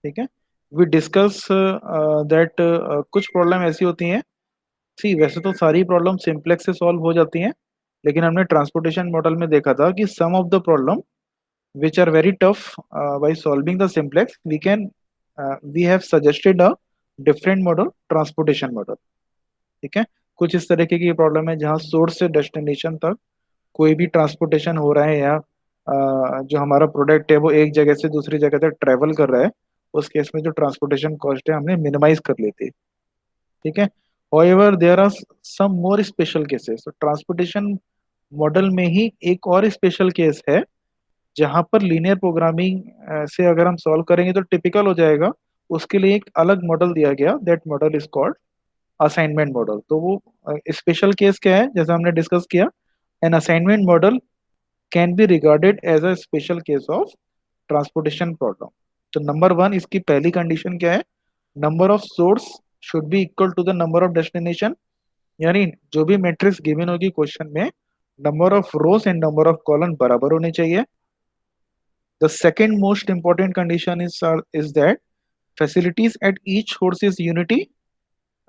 ठीक है। We discuss that कुछ प्रॉब्लम ऐसी होती हैं, सी वैसे तो सारी प्रॉब्लम सिंप्लेक्स से सॉल्व हो जाती हैं, लेकिन हमने ट्रांसपोर्टेशन मॉडल में देखा था कि some of the problem which are very tough by solving the simplex we have suggested a different model, transportation model। ठीक है। कुछ इस तरीके की प्रॉब्लम है जहाँ सोर्स से डेस्टिनेशन तक कोई भी ट्रांसपोर्टेशन हो रहा है, या जो हमारा प्रोडक्ट है वो एक जगह से दूसरी जगह तक ट्रेवल कर रहा है, उस केस में जो ट्रांसपोर्टेशन कॉस्ट है हमने मिनिमाइज कर ली थी। ठीक है। however there are some more special cases, तो ट्रांसपोर्टेशन मॉडल में ही एक और स्पेशल केस है जहां पर लीनियर प्रोग्रामिंग से अगर हम सॉल्व करेंगे तो टिपिकल हो जाएगा। उसके लिए एक अलग मॉडल दिया गया, that model is called assignment model. तो वो स्पेशल केस क्या है, जैसा हमने डिस्कस किया, an assignment model can be regarded as a special case of transportation problem. तो नंबर वन, इसकी पहली कंडीशन क्या है, number of source should be equal to the number of destination. यानी जो भी मैट्रिक्स गिवन होगी क्वेश्चन में, number of rows and number of column बराबर होने चाहिए। The second most important condition is that facilities at each source is unity,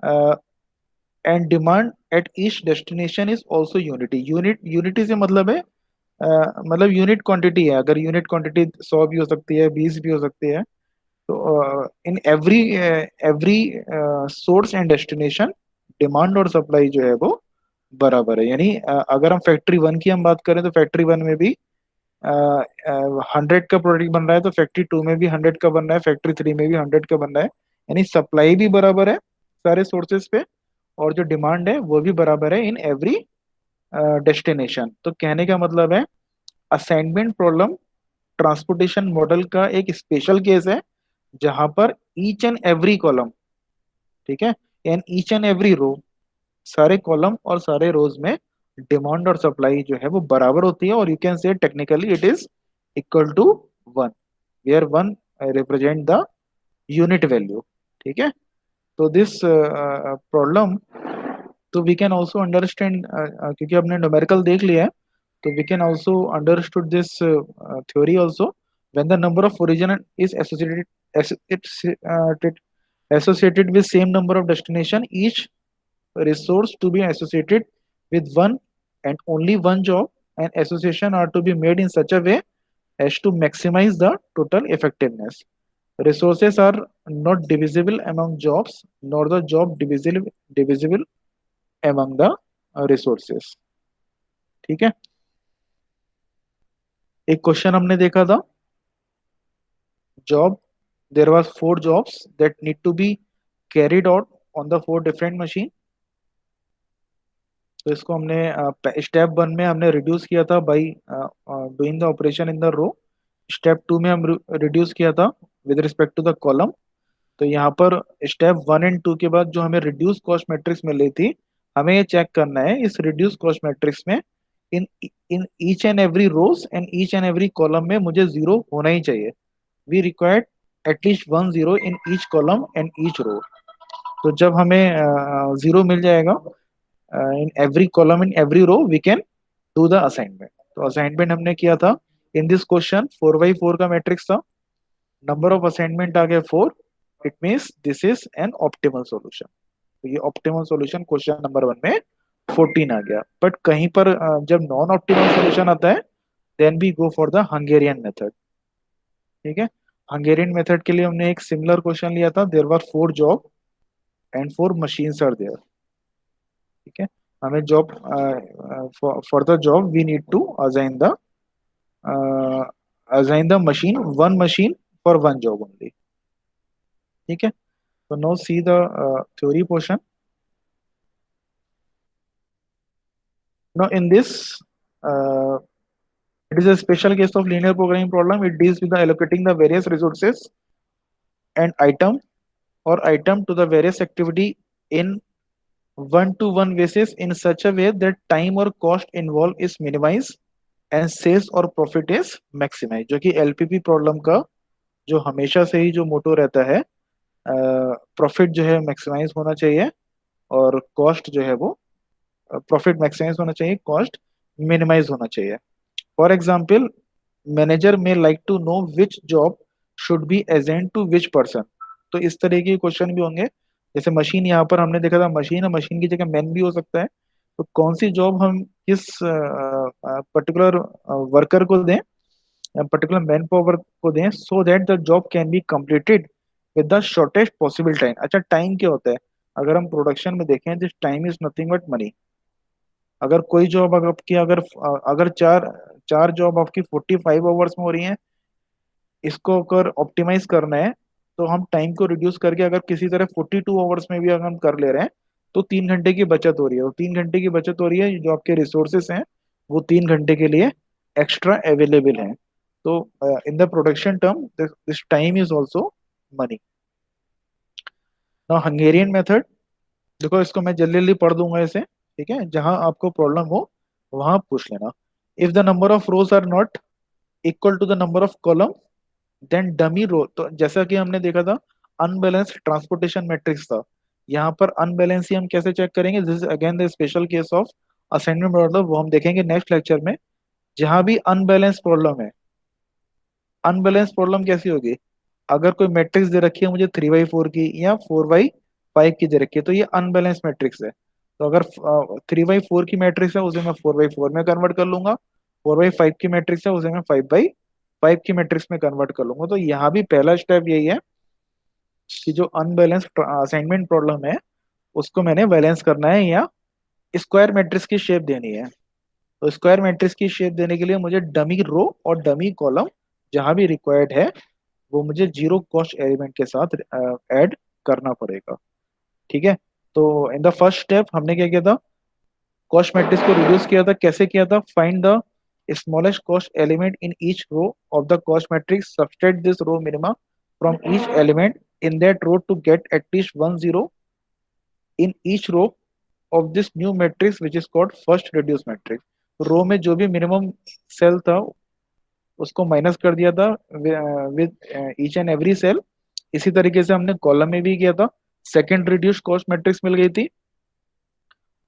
uh, and demand at each destination is also unity। unity से मतलब है मतलब unit quantity है। अगर unit quantity 100 भी हो सकती है, 20 भी हो सकती है, तो in every every source and destination demand और सप्लाई जो है वो बराबर है। यानी अगर हम फैक्ट्री वन की हम बात करें तो फैक्ट्री वन में भी 100 का प्रोडक्ट बन रहा है, तो फैक्ट्री टू में भी 100 का बन रहा है, फैक्ट्री थ्री में भी 100 का बन रहा है। यानी सप्लाई भी बराबर है सारे सोर्सेज पे, और जो डिमांड है वो भी बराबर है इन एवरी डेस्टिनेशन। तो कहने का मतलब है असाइनमेंट प्रॉब्लम ट्रांसपोर्टेशन मॉडल का एक स्पेशल केस है जहां पर ईच एंड एवरी कॉलम, ठीक है, and each and every row, सारे कॉलम और सारे रोज में डिमांड और सप्लाई जो है वो बराबर होती है, और you can say technically it is equal to one, where one represent the unit value. ठीक है। तो दिस प्रॉब्लम, तो वी कैन ऑल्सो अंडरस्टैंड, क्योंकि हमने न्यूमेरिकल देख लिया है, तो we can also understood this theory also. When the number of origin is associated associated with same number of destination, each resource to be associated with one and only one job, and association are to be made in such a way as to maximize the total effectiveness। Resources are not divisible among jobs, nor the job divisible among the resources। ठीक है। एक question हमने देखा था, job, there was 4 jobs that need to be carried out on the 4 different machine। तो इसको हमने step one में हमने रिड्यूस किया था by doing the operation in the row. Step two में हम रिड्यूस किया था with respect to the column. तो यहाँ पर स्टेप वन एंड टू के बाद जो हमें रिड्यूस कॉस्ट मैट्रिक्स मिल रही थी, हमें ये चेक करना है इस रिड्यूस कॉस्ट मैट्रिक्स में in in each and every rows and each and every column में मुझे जीरो होना ही चाहिए। We required at least one zero in each column and each row. तो जब हमें जीरो मिल जाएगा in every column in every row, we can do the assignment. तो असाइनमेंट हमने किया था इन दिस क्वेश्चन, 4 by 4 का मैट्रिक्स था, नंबर ऑफ असाइनमेंट आ गया 4। It means this is an optimal solution. तो ये optimal solution question number one में 14 आ गया। बट कहीं पर जब नॉन ऑप्टिमल सॉल्यूशन आता है, then we go for the Hungarian method. ठीक है। हंगेरियन मेथड के लिए हमने एक सिमिलर क्वेश्चन लिया था, there were 4 job and 4 machines are there. ठीक है। हमें job, for the job we need to assign the machine, one machine for one job only. ठीक है। तो now see the theory portion. Now in this it is a special case of linear programming problem। It deals with the allocating the various resources and item to the various activity in one-to-one basis in such a way that time or cost involved is minimized and sales or profit is maximized। जो कि LPP problem का जो हमेशा से ही जो मोटो रहता है, profit जो है मैक्सिमाइज होना चाहिए और कॉस्ट जो है वो, प्रॉफिट मैक्सिमाइज होना चाहिए, कॉस्ट मिनिमाइज होना चाहिए। For example, manager may like to know which job should be assign to which person. तो इस तरह के क्वेश्चन भी होंगे। जैसे मशीन, यहाँ पर हमने देखा था मशीन है, मशीन की जगह मैन भी हो सकता है। तो कौन सी जॉब हम किस पर्टिकुलर वर्कर को दें या पर्टिकुलर मैन पावर को दें, so that the job can be completed with the shortest possible time. अच्छा, टाइम क्या होता है? अगर हम प्रोडक्शन में देखें, this time is nothing but money. अगर कोई जॉब अगर आपकी अगर अगर चार चार जॉब आपकी 45 आवर्स में हो रही हैं, इसको अगर ऑप्टिमाइज करना है, तो हम टाइम को रिड्यूस करके अगर किसी तरह 42 आवर्स में भी अगर हम कर ले रहे हैं, तो 3 घंटे की बचत हो रही है। और 3 घंटे की बचत हो रही है, जो आपके रिसोर्सेस हैं वो 3 घंटे के लिए एक्स्ट्रा अवेलेबल हैं। तो in the production term this time is also money. Now Hungarian method, देखो इसको मैं जल्दी जल्दी पढ़ दूंगा इसे, ठीक है? जहां आपको प्रॉब्लम हो वहां पूछ लेना। If the number of rows are not equal to the number of column, then dummy row. तो जैसा कि हमने देखा था, अनबैलेंस्ड ट्रांसपोर्टेशन मैट्रिक्स था। यहाँ पर अनबैलेंस ही हम कैसे चेक करेंगे? This is again the special case of assignment problem, वो हम देखेंगे नेक्स्ट लेक्चर में। जहां भी अनबैलेंस प्रॉब्लम है, अनबैलेंस प्रॉब्लम कैसी होगी? अगर कोई मैट्रिक्स दे रखी है मुझे 3/4 की या 4/5 की दे रखी है, तो ये अनबैलेंस मैट्रिक्स है। तो अगर 3/4 की मैट्रिक्स है, उसे मैं 4/4 में कन्वर्ट कर लूंगा। 4/5 की मैट्रिक्स है, उसे मैं 5/5 की मैट्रिक्स में कन्वर्ट कर लूंगा। तो यहाँ भी पहला स्टेप यही है कि जो अनबैलेंस असाइनमेंट प्रॉब्लम है, उसको मैंने बैलेंस करना है या स्क्वायर मैट्रिक्स की शेप देनी है। तो स्क्वायर मैट्रिक्स की शेप देने के लिए मुझे डमी रो और डमी कॉलम जहां भी रिक्वायर्ड है, वो मुझे जीरो कॉस्ट एलिमेंट के साथ ऐड करना पड़ेगा। ठीक है? तो इन द फर्स्ट स्टेप हमने क्या किया था? कॉस्ट मैट्रिक्स को रिड्यूस किया था। कैसे किया था? Find the smallest cost element in each row of the cost matrix, subtract this row minima from each element in that row to get at least one zero in each row of this new matrix which is called first reduce matrix. Row में जो भी minimum cell था, उसको minus कर दिया था with each and every cell. इसी तरीके से हमने कॉलम में भी किया था। सेकंड रिड्यूस कॉस्ट मैट्रिक्स मिल गई थी।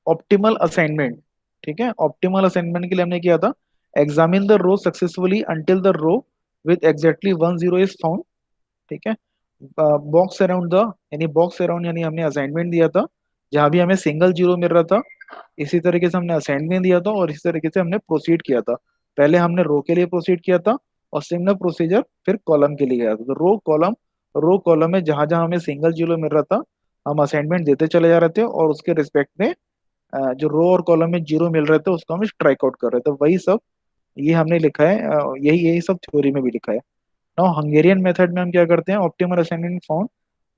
ऑप्टिमल असाइनमेंट, ठीक है? ऑप्टिमल असाइनमेंट के लिए हमने किया था, examine the row successfully until the row with exactly one zero is found. ठीक है? बॉक्स अराउंड द, यानी बॉक्स अराउंड, यानी हमने असाइनमेंट दिया था जहां भी हमें सिंगल जीरो मिल रहा था। इसी तरीके से हमने असाइनमेंट दिया था और इसी तरीके से हमने प्रोसीड किया था। पहले हमने रो के लिए प्रोसीड किया था और सिग्नल प्रोसीजर फिर कॉलम के लिए गया था। तो रो कॉलम में जहां जहां हमें सिंगल जीरो मिल रहा था, हम असाइनमेंट देते चले जा रहे थे और उसके रिस्पेक्ट में जो रो और कॉलम में जीरो मिल रहे थे उसको हम स्ट्राइक आउट कर रहे थे। वही सब ये हमने लिखा है, यही यही सब थ्योरी में भी लिखा है। नाउ हंगेरियन मेथड में हम क्या करते हैं? Optimal assignment found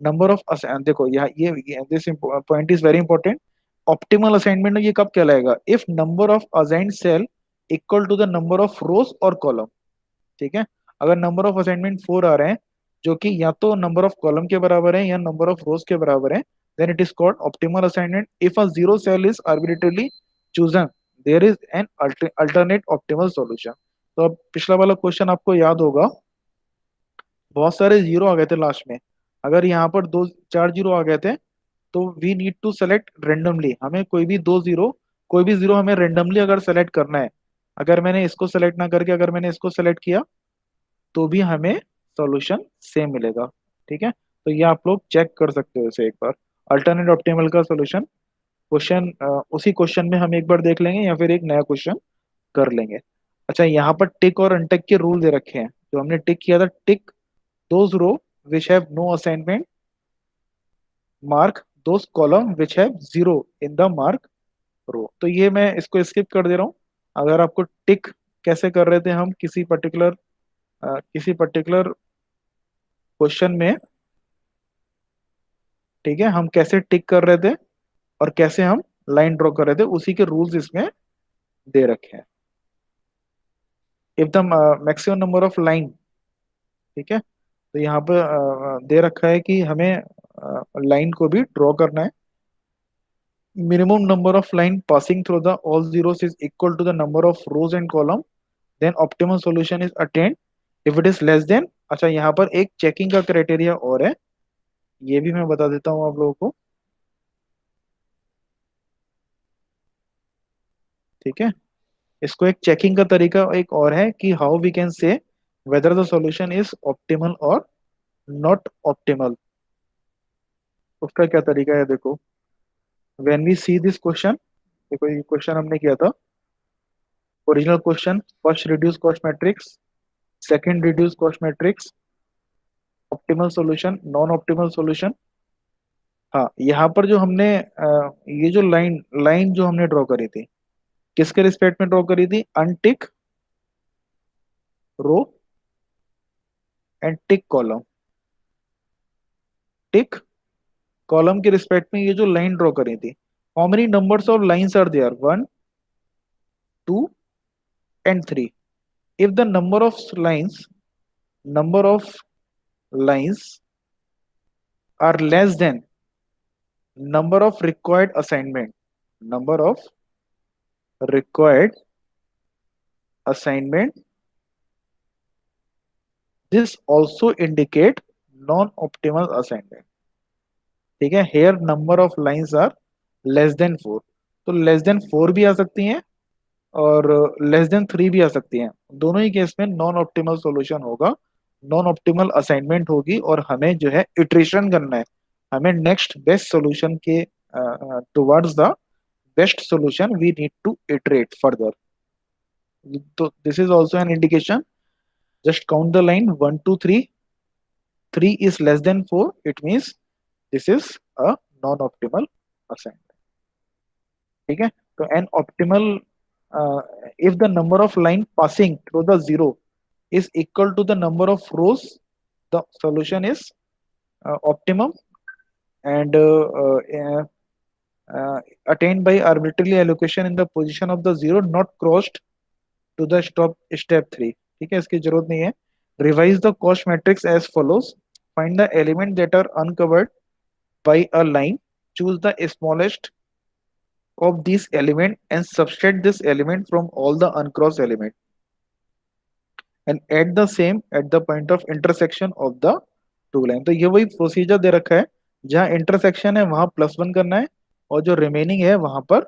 number of, देखो यहाँ ये this point is very important. Optimal assignment ये कब कहलाएगा? If number of assigned cell equal to the number of rows और कॉलम। ठीक है? अगर नंबर ऑफ असाइनमेंट 4 आ रहे हैं, जो कि या तो नंबर ऑफ कॉलम के बराबर है या नंबर ऑफ रोज के बराबर है, then it is called optimal assignment. If a zero cell is arbitrarily chosen, there is an alternate optimal solution. तो अब पिछला वाला क्वेश्चन आपको याद होगा, बहुत सारे जीरो आ गए थे लास्ट में। अगर यहाँ पर दो चार जीरो आ गए थे, तो we need to select randomly. हमें कोई भी जीरो हमें रेंडमली अगर सेलेक्ट करना है, अगर मैंने इसको सेलेक्ट ना करके अगर मैंने इसको सेलेक्ट किया, तो भी हमें सॉल्यूशन सेम मिलेगा। ठीक है? तो ये आप लोग चेक कर सकते हो इसे एक बार। अल्टरनेट ऑप्टिमल का सॉल्यूशन क्वेश्चन, उसी क्वेश्चन में हम एक बार देख लेंगे या फिर एक नया क्वेश्चन कर लेंगे। अच्छा, यहाँ पर टिक और अनटिक के रूल दे रखे हैं। जो हमने टिक किया था, tick those row which have no assignment, mark those column which have zero in the mark row. तो ये मैं इसको स्किप कर दे रहा हूँ। अगर आपको टिक कैसे कर रहे थे हम किसी पर्टिकुलर क्वेश्चन में, ठीक है, हम कैसे टिक कर रहे थे और कैसे हम लाइन ड्रॉ कर रहे थे, उसी के रूल्स इसमें दे रखे हैं। If the maximum number of line, ठीक है, तो यहाँ पे दे रखा है कि हमें लाइन को भी ड्रॉ करना है। Minimum number of line passing through the all zeros is equal to the number of rows and column, then optimal solution is attained. If it is less than, अच्छा यहाँ पर एक चेकिंग का criteria और है, ये भी मैं बता देता हूँ आप लोगों को। ठीक है? इसको एक चेकिंग का तरीका एक और है कि how we can say whether the solution is optimal और नॉट ऑप्टिमल। उसका क्या तरीका है देखो, when we see this question, देखो ये क्वेश्चन हमने किया था, original question, first reduce cost matrix, second reduce cost matrix, optimal solution, non optimal solution. हाँ, यहाँ पर जो हमने ये जो लाइन लाइन जो हमने ड्रॉ करी थी, किसके रिस्पेक्ट में ड्रॉ करी थी? Untick row and tick column. Tick column के रिस्पेक्ट में ये जो लाइन ड्रॉ करी थी, how many numbers of lines are there? One, two and three. If the number of lines are less than number of required assignment, number of required assignment, this also indicate non optimal assignment। ठीक है, here number of lines are less than 4, तो less than 4 भी आ सकती हैं और less than 3 भी आ सकती हैं। दोनों ही केस में नॉन ऑप्टिमल सॉल्यूशन होगा, नॉन ऑप्टिमल असाइनमेंट होगी, और हमें जो है इटरेशन करना है, हमें नेक्स्ट बेस्ट सॉल्यूशन के towards the best solution we need to iterate further। तो this is also an indication, just count the line 1 2 3, 3 is less than 4, it means this is a non optimal assignment। ठीक है, तो an optimal, uh, if the number of line passing through the zero is equal to the number of rows, the solution is optimum, and attained by arbitrary allocation in the position of the zero not crossed to the stop step three. ठीक है, इसकी जरूरत नहीं है। Revise the cost matrix as follows, find the element that are uncovered by a line, choose the smallest of these element and subtract this element from all the uncrossed element and add the same at the point of intersection of the two line। तो ये वही procedure दे रखा है, जहाँ intersection है वहां +1 करना है, और जो रिमेनिंग है वहां पर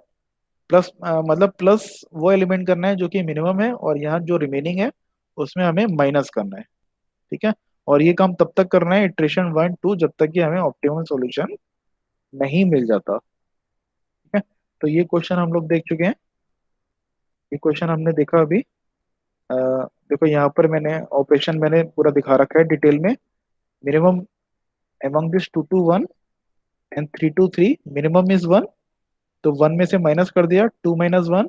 प्लस, मतलब प्लस वो एलिमेंट करना है जो कि मिनिमम है, और यहाँ जो रिमेनिंग है उसमें हमें माइनस करना है। ठीक है, और ये काम तब तक करना है इटरेशन 1 2, जब तक कि हमें ऑप्टिमल सॉल्यूशन नहीं मिल जाता। ठीक है, तो ये क्वेश्चन हम लोग देख चुके हैं, ये क्वेश्चन हमने देखा अभी। अ, देखो यहाँ पर मैंने ऑपरेशन मैंने पूरा दिखा रखा है डिटेल में। Minimum among this 2 2 1 and 3 2 3, minimum is 1, तो 1 में से माइनस कर दिया, 2 minus 1,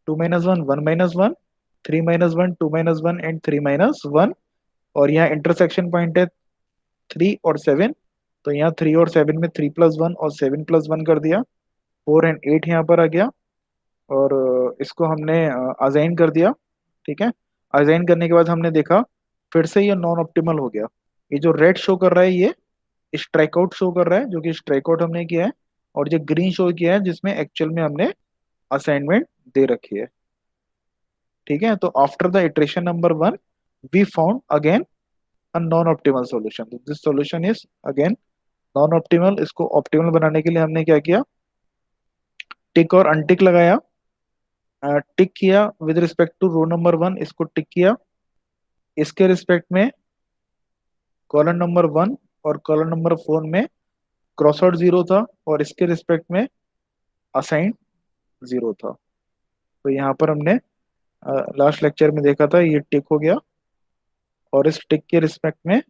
2 minus 1, 1 minus 1, 3 minus 1, 2 minus 1 and 3 minus 1। और यहाँ इंटरसेक्शन पॉइंट है 3 और 7, तो यहाँ 3 और 7 में 3+1 और 7+1 कर दिया, 4 एंड 8 यहाँ पर आ गया, और इसको हमने असाइन कर दिया। ठीक है, असाइन करने के बाद हमने देखा फिर से ये नॉन ऑप्टिमल हो गया। ये जो रेड शो कर रहा है ये स्ट्राइक आउट शो कर रहा है, जो कि स्ट्राइक आउट हमने किया है, और जो ग्रीन शो किया है जिसमें एक्चुअल में हमने असाइनमेंट दे रखी है। ठीक है, तो after the iteration number 1 we found again a non optimal solution. This solution is again non optimal. इसको ऑप्टिमल बनाने के लिए हमने क्या किया? टिक और अनटिक लगाया। टिक किया with respect to row number 1, इसको टिक किया। इसके रिस्पेक्ट में कॉलम नंबर 1 और कॉलम नंबर 4 में क्रॉस आउट 0 था, और इसके रिस्पेक्ट में असाइन 0 था। तो यहाँ पर हमने लास्ट लेक्चर में देखा था, ये टिक हो गया, और इस टिक के रिस्पेक्ट में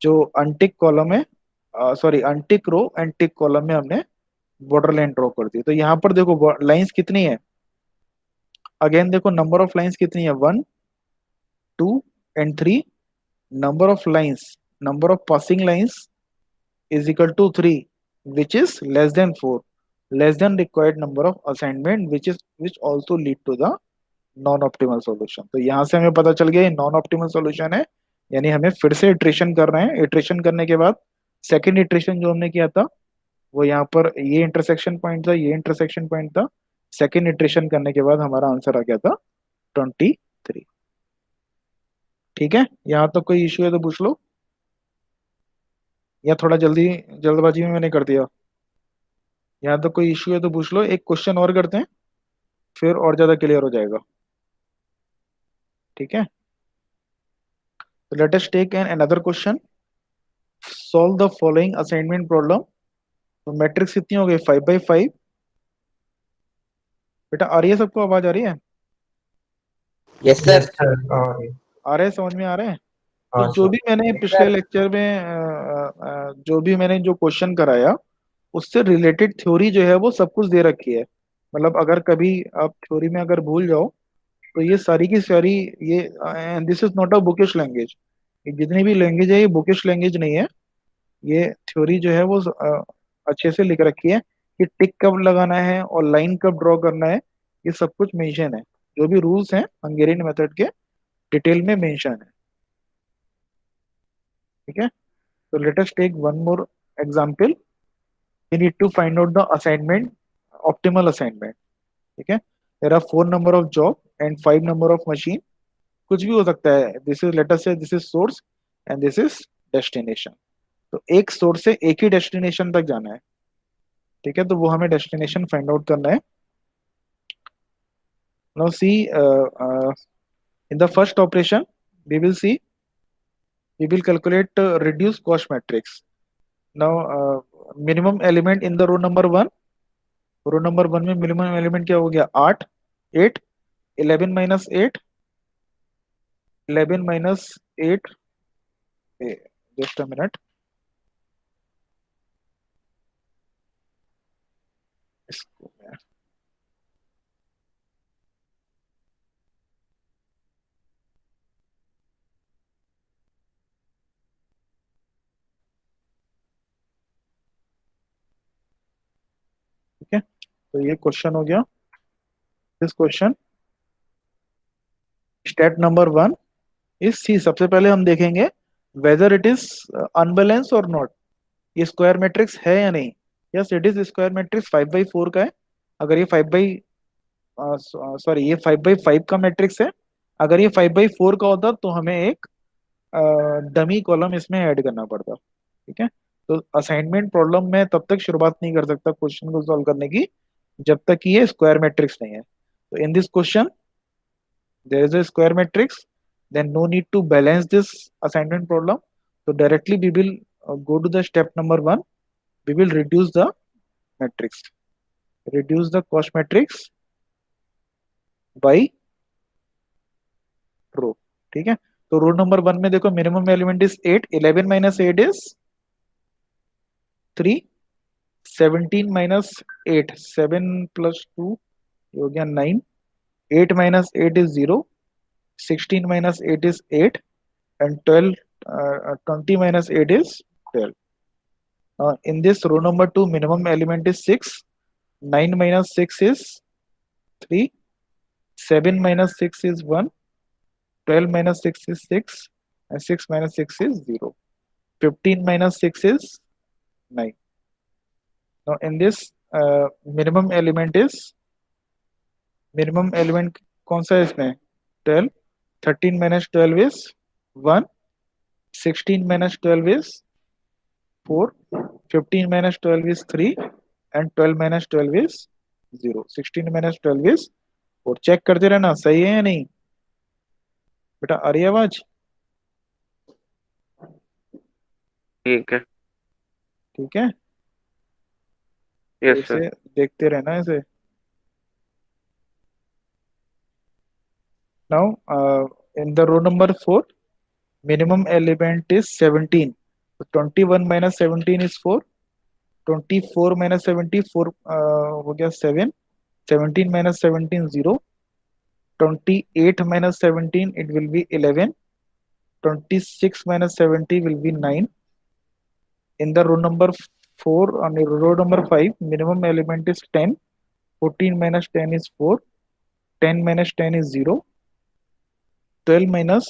जो अनटिक कॉलम है, sorry untick row and tick column में हमने बॉर्डर लाइन ड्रॉ कर दी। तो यहाँ पर देखो लाइंस कितनी है, अगेन देखो नंबर ऑफ लाइंस कितनी है, 1 2 and 3। number of lines, number of passing lines is equal to 3, which is less than 4, less than required number of assignment, which also lead to the non optimal solution. तो यहाँ से हमें पता चल गया ये नॉन ऑप्टिमल सॉल्यूशन है, यानी हमें फिर से इटरेशन कर रहे हैं। इटरेशन करने के बाद सेकंड इटरेशन जो हमने किया था वो यहाँ पर ये इंटरसेक्शन पॉइंट था, ये इंटरसेक्शन पॉइंट था। सेकंड इटरेशन करने के बाद हमारा आंसर आ गया था 23। ठीक है, यहाँ तक कोई इश्यू है तो पूछ लो, या थोड़ा जल्दबाजी में मैंने कर दिया? यहाँ तक कोई इश्यू है तो पूछ लो, एक क्वेश्चन और करते हैं फिर और ज्यादा क्लियर हो जाएगा। ठीक है, तो let us take an another question, solve the following assignment problem. तो मैट्रिक्स कितनी हो गई, 5 बाई 5। बेटा आ रही है सबको, आवाज आ रही है? Yes sir. Yes sir. और आ रहे हैं, समझ में आ रहे हैं? तो हाँ जो सर। भी मैंने पिछले लेक्चर में जो भी मैंने जो क्वेश्चन कराया उससे रिलेटेड थ्योरी जो है वो सब कुछ दे रखी है। मतलब अगर कभी आप थ्योरी में अगर भूल जाओ तो ये सारी की सारी, ये this is not a bookish language. जितनी भी लैंग्वेज है ये बुकिश लैंग्वेज नहीं है। ये थ्योरी जो है वो अच्छे से लिख रखी है कि टिक कब लगाना है और लाइन कब ड्रॉ करना है, ये सब कुछ मेंशन है। जो भी रूल्स हैं हंगेरियन मेथड के डिटेल में मेंशन है। ठीक है, तो let us take one more example. We need to find out the assignment, optimal assignment. ठीक है, there are 4 number of job and 5 number of machine. कुछ भी हो सकता है। दिस इज, लेट अस से this is source and this is destination. तो एक सोर्स से एक ही डेस्टिनेशन तक जाना है। ठीक है, तो वो हमें डेस्टिनेशन फाइंड आउट करना है। Now see, in the first operation we will see, we will calculate reduce cost matrix. Now minimum element in the row number 1, row number 1 में मिनिमम एलिमेंट क्या हो गया, 8। 8, 11 minus 8, 11 minus 8, just a minute, इसको ठीक है, तो ये question हो गया। This question step number 1 is see. सबसे पहले हम देखेंगे वेदर इट इज अनबैलेंस और नॉट। ये स्क्वायर मैट्रिक्स है या नहीं। Yes it is square matrix, 5 by 4 का है। अगर ये 5 बाई, सॉरी ये 5 बाई 5 का मैट्रिक्स है। अगर ये 5 बाई 4 का होता तो हमें एक डमी कॉलम इसमें ऐड करना पड़ता। ठीक है, तो असाइनमेंट प्रॉब्लम में तब तक शुरुआत नहीं कर सकता क्वेश्चन को सॉल्व करने की जब तक कि ये स्क्वायर मैट्रिक्स नहीं है। तो in this question there is a square matrix, then no need to balance this assignment problem. तो directly we will go to the step number 1, we will reduce the matrix, reduce the cost matrix by रो। ठीक है, तो रो number 1 में देखो minimum element is 8, 11 minus 8 is 3, 17 minus 8, 7 plus 2 हो गया 9, 8 minus 8 is 0, 16 minus 8 is 8 and 12, 20 minus 8 is 12। In this row number 2 minimum element is 6, 9 minus 6 is 3, 7 minus 6 is 1, 12 minus 6 is 6, and 6 minus 6 is 0. 15 minus 6 is 9. Now in this minimum element is, minimum element कौन सा है इसमें, 12, 13 minus 12 is 1, 16 minus 12 is 4, 15 minus 12 is 3 and 12 minus 12 is 0. 16 minus 12 is 4। Check करते रहना सही है या नहीं। बेटा आ रही है आवाज? ठीक है। ठीक है, तो यस सर। इसे देखते रहना इसे। Now in the row number 4 minimum element is 17, so 21 minus 17 is 4, 24 minus 74 हो गया 7, 17 minus 17 0, 28 minus 17 it will be 11, 26 minus 70 will be 9. In the row number 4 on row number 5 minimum element is 10, 14 minus 10 is 4, 10 minus 10 is 0, 12 minus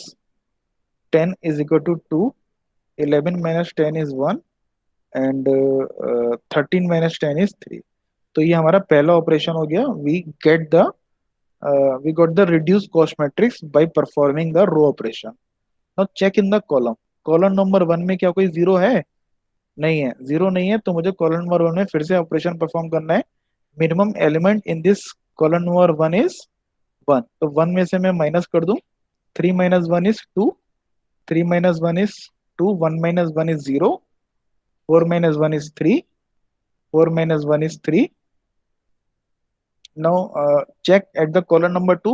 10 is equal to 2, 11 minus 10 is 1 and 13 minus 10 is 3। तो ये हमारा पहला operation हो गया। We got the reduce cost matrix by performing the row operation. Now check in the column. Column number 1 में क्या कोई zero है? नहीं है, जीरो नहीं है, तो मुझे कॉलम नंबर 1 में फिर से ऑपरेशन परफॉर्म करना है। Minimum element in this column number 1 is 1, तो 1 में से मैं माइनस कर दूं, 3 minus 1 is 2, 3 minus 1 is 2, 1 minus 1 is 0, 4 minus 1 is 3, 4 minus 1 is 3. Now check at the column number 2,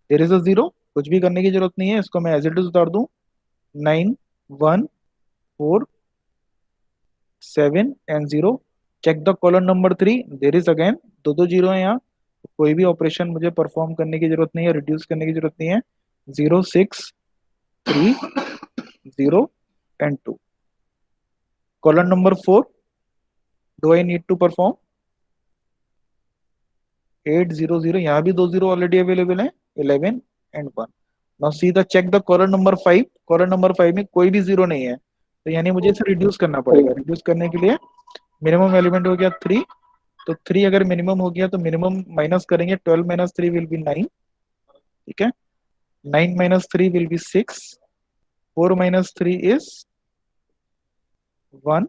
there is a 0. कुछ भी करने की जरूरत नहीं है, इसको मैं एज इट इज उतार दूं. 9, 1, 4, 7 and 0. Check the column number 3, there is again दो दो जीरो है यहाँ. कोई भी ऑपरेशन मुझे परफॉर्म करने की जरूरत नहीं है, रिड्यूस करने की जरूरत नहीं है. 0, 6, 3, 0 and 2. Column number 4, do I need to perform? 8, 0, 0, यहाँ भी दो जीरो ऑलरेडी अवेलेबल है. 11 and 1. Now see the check the column number 5. Column number 5 में कोई भी जीरो नहीं है, तो यानी मुझे इसे रिड्यूस करना पड़ेगा. रिड्यूस करने के लिए मिनिमम एलिमेंट हो गया 3. तो 3 अगर मिनिमम हो गया तो मिनिमम माइनस करेंगे. 12 माइनस 3 विल बी 9. ठीक है. 9 minus 3 will be 6. 4 minus 3 is 1.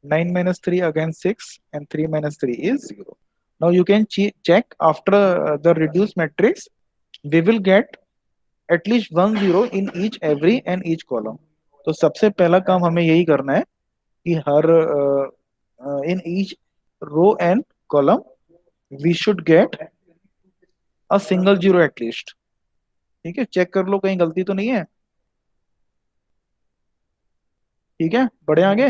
9 minus 3 again 6 and 3 minus 3 is 0. Now you can check after the reduced matrix, we will get at least one zero in each every and each column. तो सबसे पहला काम हमें यही करना है कि हर in each row and column we should get a single zero at least. ठीक है, चेक कर लो कहीं गलती तो नहीं है. ठीक है, बढ़े आगे.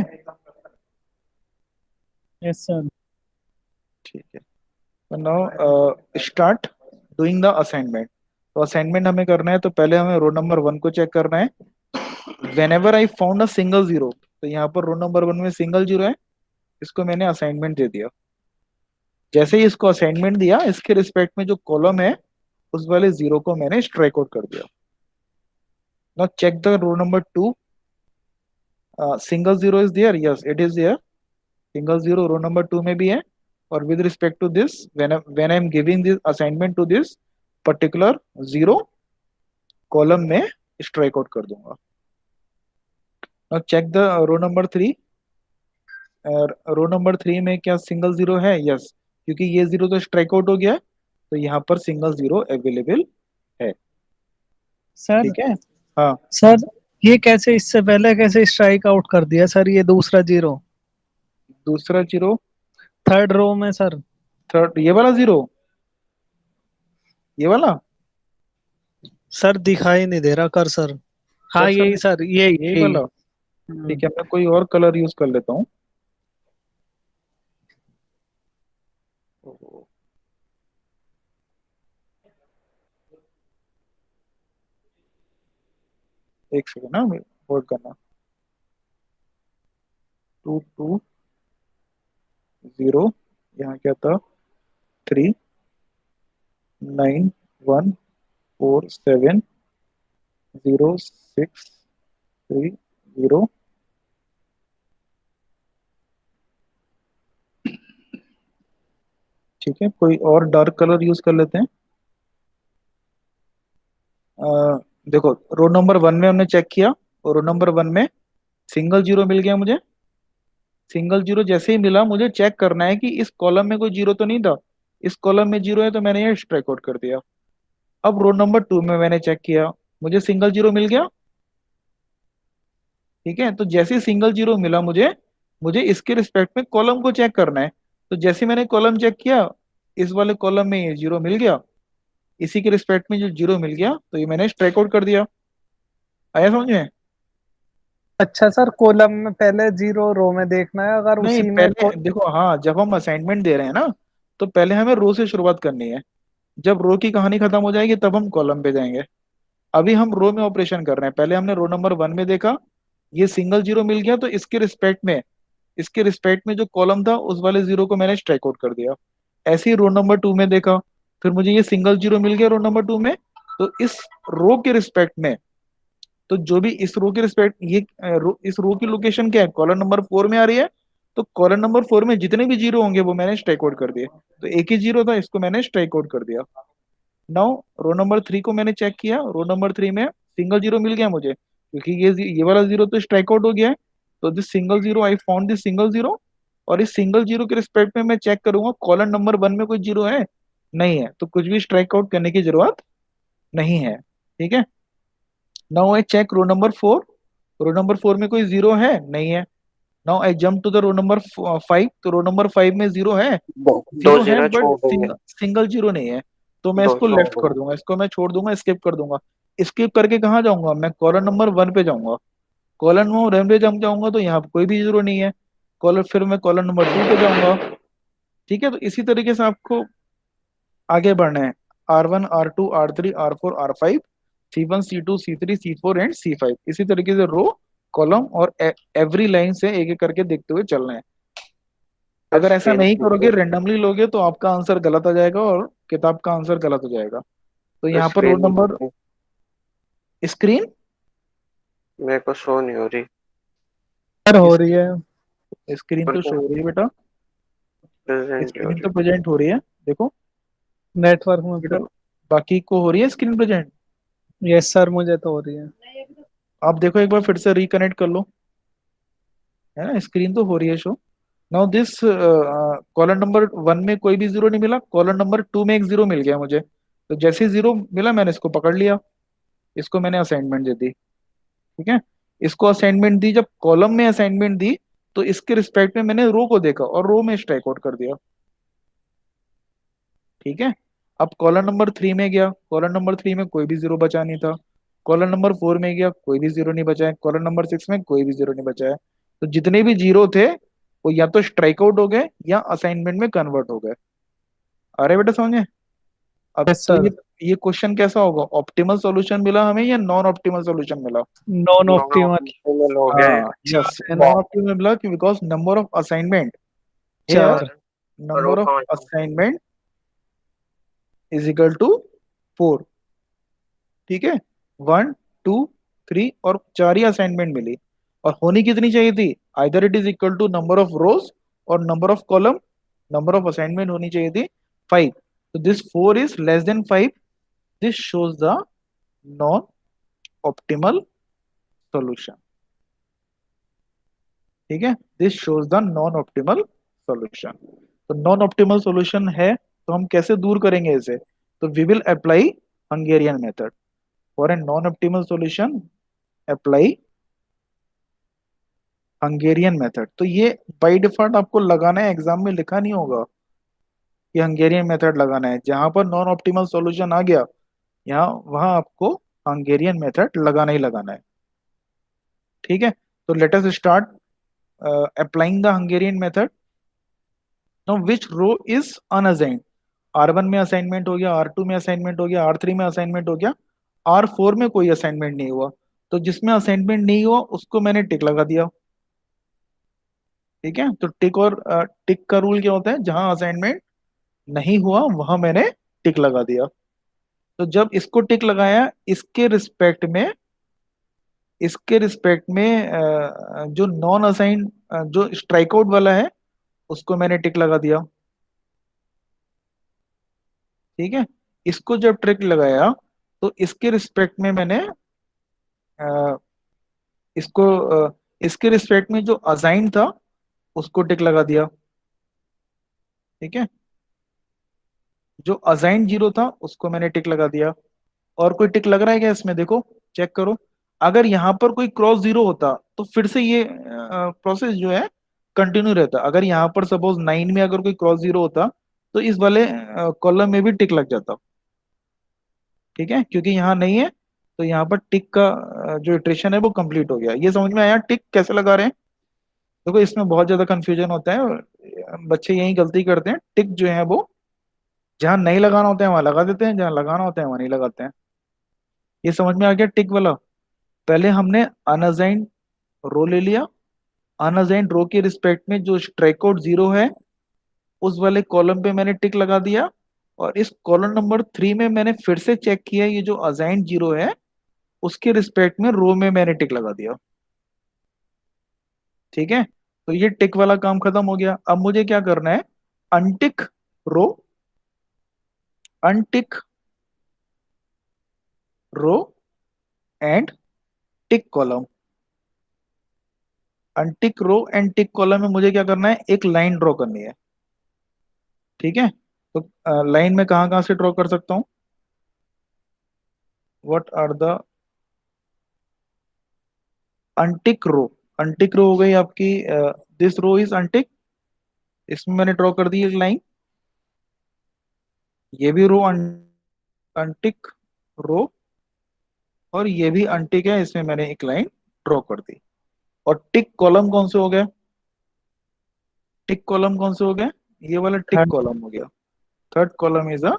Yes sir. ठीक है. Now start doing the assignment. तो असाइनमेंट हमें करना है, तो पहले हमें रो नंबर 1 को चेक करना है. When ever I found a single zero, तो यहाँ पर रो नंबर 1 में सिंगल जीरो है, इसको मैंने असाइनमेंट दे दिया. जैसे ही इसको असाइनमेंट दिया, इसके रिस्पेक्ट में जो कॉलम है उस वाले जीरो को मैंने स्ट्राइक आउट कर दिया. Now check the row number 2. Single zero is there, yes it is there. Single zero row number 2 में भी है. और with respect to this, when I am giving this assignment to this particular zero, column में strike out कर दूंगा. Now check the row number 3. Row number 3 में क्या single zero है? यस, क्योंकि ये जीरो तो स्ट्राइक आउट हो गया है, तो यहाँ पर सिंगल जीरो अवेलेबल है. सर. ठीक है. हाँ, सर ये कैसे, इससे पहले कैसे स्ट्राइक आउट कर दिया सर ये दूसरा जीरो? दूसरा जीरो थर्ड रो में सर. थर्ड, ये वाला जीरो, ये वाला. सर दिखाई नहीं दे रहा कर सर. हाँ सर यही सर, यही यही यही. वाला. ठीक है, मैं कोई और कलर यूज कर लेता हूँ. एक सेकेंड ना, होल्ड करना. 2, 2, 0, यहाँ क्या था? 3, 9, 1, 4, 7, 0, 6, 3, 0. ठीक है, कोई और डार्क कलर यूज कर लेते हैं. देखो, रो नंबर 1 में हमने चेक किया, और रो नंबर 1 में सिंगल जीरो मिल गया मुझे. सिंगल जीरो जैसे ही मिला, मुझे चेक करना है कि इस कॉलम में कोई जीरो तो नहीं था. इस कॉलम में जीरो है, तो मैंने ये स्ट्राइक आउट कर दिया. अब रो नंबर 2 में मैंने चेक किया, मुझे सिंगल जीरो मिल गया. ठीक है, तो जैसे ही सिंगल जीरो मिला मुझे, मुझे इसके रिस्पेक्ट में कॉलम को चेक करना है. तो जैसे मैंने कॉलम चेक किया, इस वाले कॉलम में ये जीरो मिल गया, इसी के रिस्पेक्ट में जो जीरो मिल गया, तो ये मैंने स्ट्राइक आउट कर दिया. आया समझ में? अच्छा सर, कॉलम में पहले जीरो, रो में देखना है अगर नहीं, उसी में पहले देखो, हाँ, जब हम असाइनमेंट दे रहे हैं ना, तो पहले हमें रो से शुरुआत करनी है. जब रो की कहानी खत्म हो जाएगी, तब हम कॉलम पे जाएंगे. अभी हम रो में ऑपरेशन कर रहे हैं. पहले हमने रो नंबर 1 में देखा, ये सिंगल जीरो मिल गया, तो इसके रिस्पेक्ट में जो कॉलम था, उस वाले जीरो को मैंने स्ट्राइक आउट कर दिया. ऐसे ही रो नंबर 2 में देखा, फिर मुझे ये सिंगल जीरो मिल गया रो नंबर 2 में, तो इस रो के रिस्पेक्ट में, तो जो भी इस रो के रिस्पेक्ट, इस रो की लोकेशन क्या है? कॉलम नंबर 4 में आ रही है. तो कॉलम नंबर 4 में जितने भी जीरो होंगे, वो मैंने स्ट्राइक आउट कर दिए. तो एक ही जीरो था, इसको मैंने स्ट्राइक आउट कर दिया. नाउ रो नंबर 3 को मैंने चेक किया, रो नंबर 3 में सिंगल जीरो मिल गया मुझे, क्योंकि ये वाला जीरो तो स्ट्राइक आउट हो गया है. तो this single zero, I found this single zero. और इस सिंगल जीरो के रिस्पेक्ट में मैं चेक करूंगा कॉलम नंबर 1 में कोई जीरो है? नहीं है, तो कुछ भी स्ट्राइक आउट करने की जरूरत नहीं है. ठीक है. Now I check row number 4। Row number 4 में कोई जीरो है? नहीं है। Now I jump to the row number 5। तो रो नंबर 5 में जीरो है? दो जीरो है जीरो बट छोड़ देंगे। सिंगल जीरो नहीं है। तो मैं दो इसको छोड़ लेफ्ट कर देंगे। दूंगा, इसको मैं छोड़ दूंगा, स्किप कर दूंगा। स्किप करके कहाँ जाऊंगा? मैं कॉलम नंबर 1 पे जाऊंगा। कॉलम नंबर 1 पे जब जाऊंगा तो यहाँ पे कोई भी जीरो नहीं है। कॉलम फिर मैं कॉलम नंबर 2 पे जाऊंगा। ठीक है, तो इसी तरीके से आपको आगे बढ़ना है। R1 R2 R3 R4 R5, C1 C2 C3 C4 and C5, इसी तरीके से रो, कॉलम और एवरी लाइन से एक एक करके देखते हुए चलना है। अगर ऐसा स्क्रीन नहीं करोगे, रेंडमली लोगे, तो आपका आंसर गलत आ जाएगा और किताब का आंसर गलत हो जाएगा। तो यहाँ पर रोल स्क्रीन नंबर, स्क्रीन, मेरे को शो नहीं हो रही। सर हो रही है। स्क्रीन तो शो हो रही है बेटा। प्रेजेंट हो स्क्रीन रही। तो प्रेजेंट हो रही है, देखो नेटवर्क में बेटा। फिर। बाकी को हो रही है स्क्रीन प्रेजेंट? यस सर, मुझे तो हो रही है। आप देखो एक बार फिर से रिकनेक्ट कर लो, है ना, स्क्रीन तो हो रही है show. Now this column number 1 में कोई भी जीरो नहीं मिला, कॉलम नंबर 2 में एक जीरो मिल गया मुझे। तो जैसे ही जीरो मिला मैंने इसको पकड़ लिया, इसको मैंने असाइनमेंट दे दी। ठीक है, इसको असाइनमेंट दी, जब कॉलम में असाइनमेंट दी तो इसके रिस्पेक्ट में मैंने रो को देखा और रो में स्ट्राइक आउट कर दिया। ठीक है, अब कॉलम नंबर 3 में गया, कॉलम नंबर 3 में कोई भी जीरो बचा नहीं था। कॉलम नंबर 4 में गया, कोई भी जीरो नहीं बचा है। कॉलम नंबर 6 में कोई भी जीरो नहीं बचा है। तो जितने भी जीरो थे वो या तो स्ट्राइक आउट हो गए या असाइनमेंट में कन्वर्ट हो गए। अरे बेटा समझ में? अब यस तो सर। ये क्वेश्चन कैसा होगा? ऑप्टिमल सॉल्यूशन मिला हमें या नॉन ऑप्टिमल सॉल्यूशन मिला? Non optimal. नॉन हो गए। हाँ यस, नॉन चार। ऑप्टिमल मिला कि because number of assignment here, चार। रो नंबर ऑफ पांच। Assignment is equal to 4। ठीक है, 1 2 3 और 4 ही असाइनमेंट मिली। और होनी कितनी चाहिए थी? Either it is equal to number of rows और number of column. Number of assignment होनी चाहिए थी 5। तो this 4 is less than 5। This shows the non optimal solution. ठीक है, this shows the non optimal solution. तो नॉन ऑप्टिमल सॉल्यूशन है तो हम कैसे दूर करेंगे इसे? तो we will apply Hungarian method. For a non optimal solution apply Hungarian method. तो ये बाय डिफॉल्ट आपको लगाना है, एग्जाम में लिखा नहीं होगा कि हंगेरियन मेथड लगाना है। जहां पर नॉन ऑप्टिमल सॉल्यूशन आ गया, यहाँ वहां आपको हंगेरियन मेथड लगाना ही लगाना है। ठीक है, तो let us start applying the Hungarian method. Now which row is unassigned? R1 में असाइनमेंट हो गया, R2 में असाइनमेंट हो गया, R3 में असाइनमेंट हो गया, R4 में कोई असाइनमेंट नहीं हुआ। तो जिसमें असाइनमेंट नहीं हुआ उसको मैंने टिक लगा दिया। ठीक है, तो टिक और टिक का रूल क्या होता है? जहां असाइनमेंट नहीं हुआ वहां मैंने टिक लगा दिया। तो जब इसको टिक लगाया, इसके रिस्पेक्ट में जो नॉन असाइन, जो स्ट्राइक आउट वाला है, उसको मैंने टिक लगा दिया। ठीक है, इसको जब टिक लगाया तो इसके रिस्पेक्ट में मैंने अ, इसको इसके रिस्पेक्ट में जो असाइन था उसको टिक लगा दिया। ठीक है, जो असाइन जीरो था उसको मैंने टिक लगा दिया। और कोई टिक लग रहा है क्या इसमें? देखो, चेक करो। अगर यहाँ पर कोई क्रॉस जीरो होता तो फिर से ये प्रोसेस जो है कंटिन्यू रहता। अगर यहाँ पर सपोज 9 में अगर कोई क्रॉस जीरो होता तो इस वाले कॉलम में भी टिक लग जाता। ठीक है, क्योंकि यहाँ नहीं है तो यहाँ पर टिक का जो इटरेशन है वो कंप्लीट हो गया। ये समझ में आया टिक कैसे लगा रहे हैं? देखो इसमें बहुत ज्यादा कंफ्यूजन होता है और बच्चे यही गलती करते हैं। टिक जो है वो जहाँ नहीं लगाना होता है वहां लगा देते हैं, जहाँ लगाना होता है वहां नहीं लगाते हैं। ये समझ में आ गया टिक वाला? पहले हमने अनअसाइंड रो ले लिया, अनअसाइंड रो के रिस्पेक्ट में जो स्ट्राइक आउट जीरो है उस वाले कॉलम पे मैंने टिक लगा दिया। और इस कॉलम नंबर 3 में मैंने फिर से चेक किया, ये जो असाइंड जीरो है उसके रिस्पेक्ट में रो में मैंने टिक लगा दिया। ठीक है, तो ये टिक वाला काम खत्म हो गया। अब मुझे क्या करना है? Untick row, untick row and tick column. Untick row and tick column में मुझे क्या करना है? एक लाइन ड्रॉ करनी है। ठीक है, तो लाइन में कहाँ कहाँ से ड्रॉ कर सकता हूँ? What are the untick row, untick row हो गई आपकी, दिस रो इज अनटिक, इसमें मैंने ड्रॉ कर दी एक लाइन। ये भी रो अनटिक रो, और ये भी अनटिक है, इसमें मैंने एक लाइन ड्रॉ कर दी। और टिक कॉलम कौन से हो गए? टिक कॉलम कौन से हो गए? ये वाला टिक थर्ड। कॉलम हो गया। Third column is a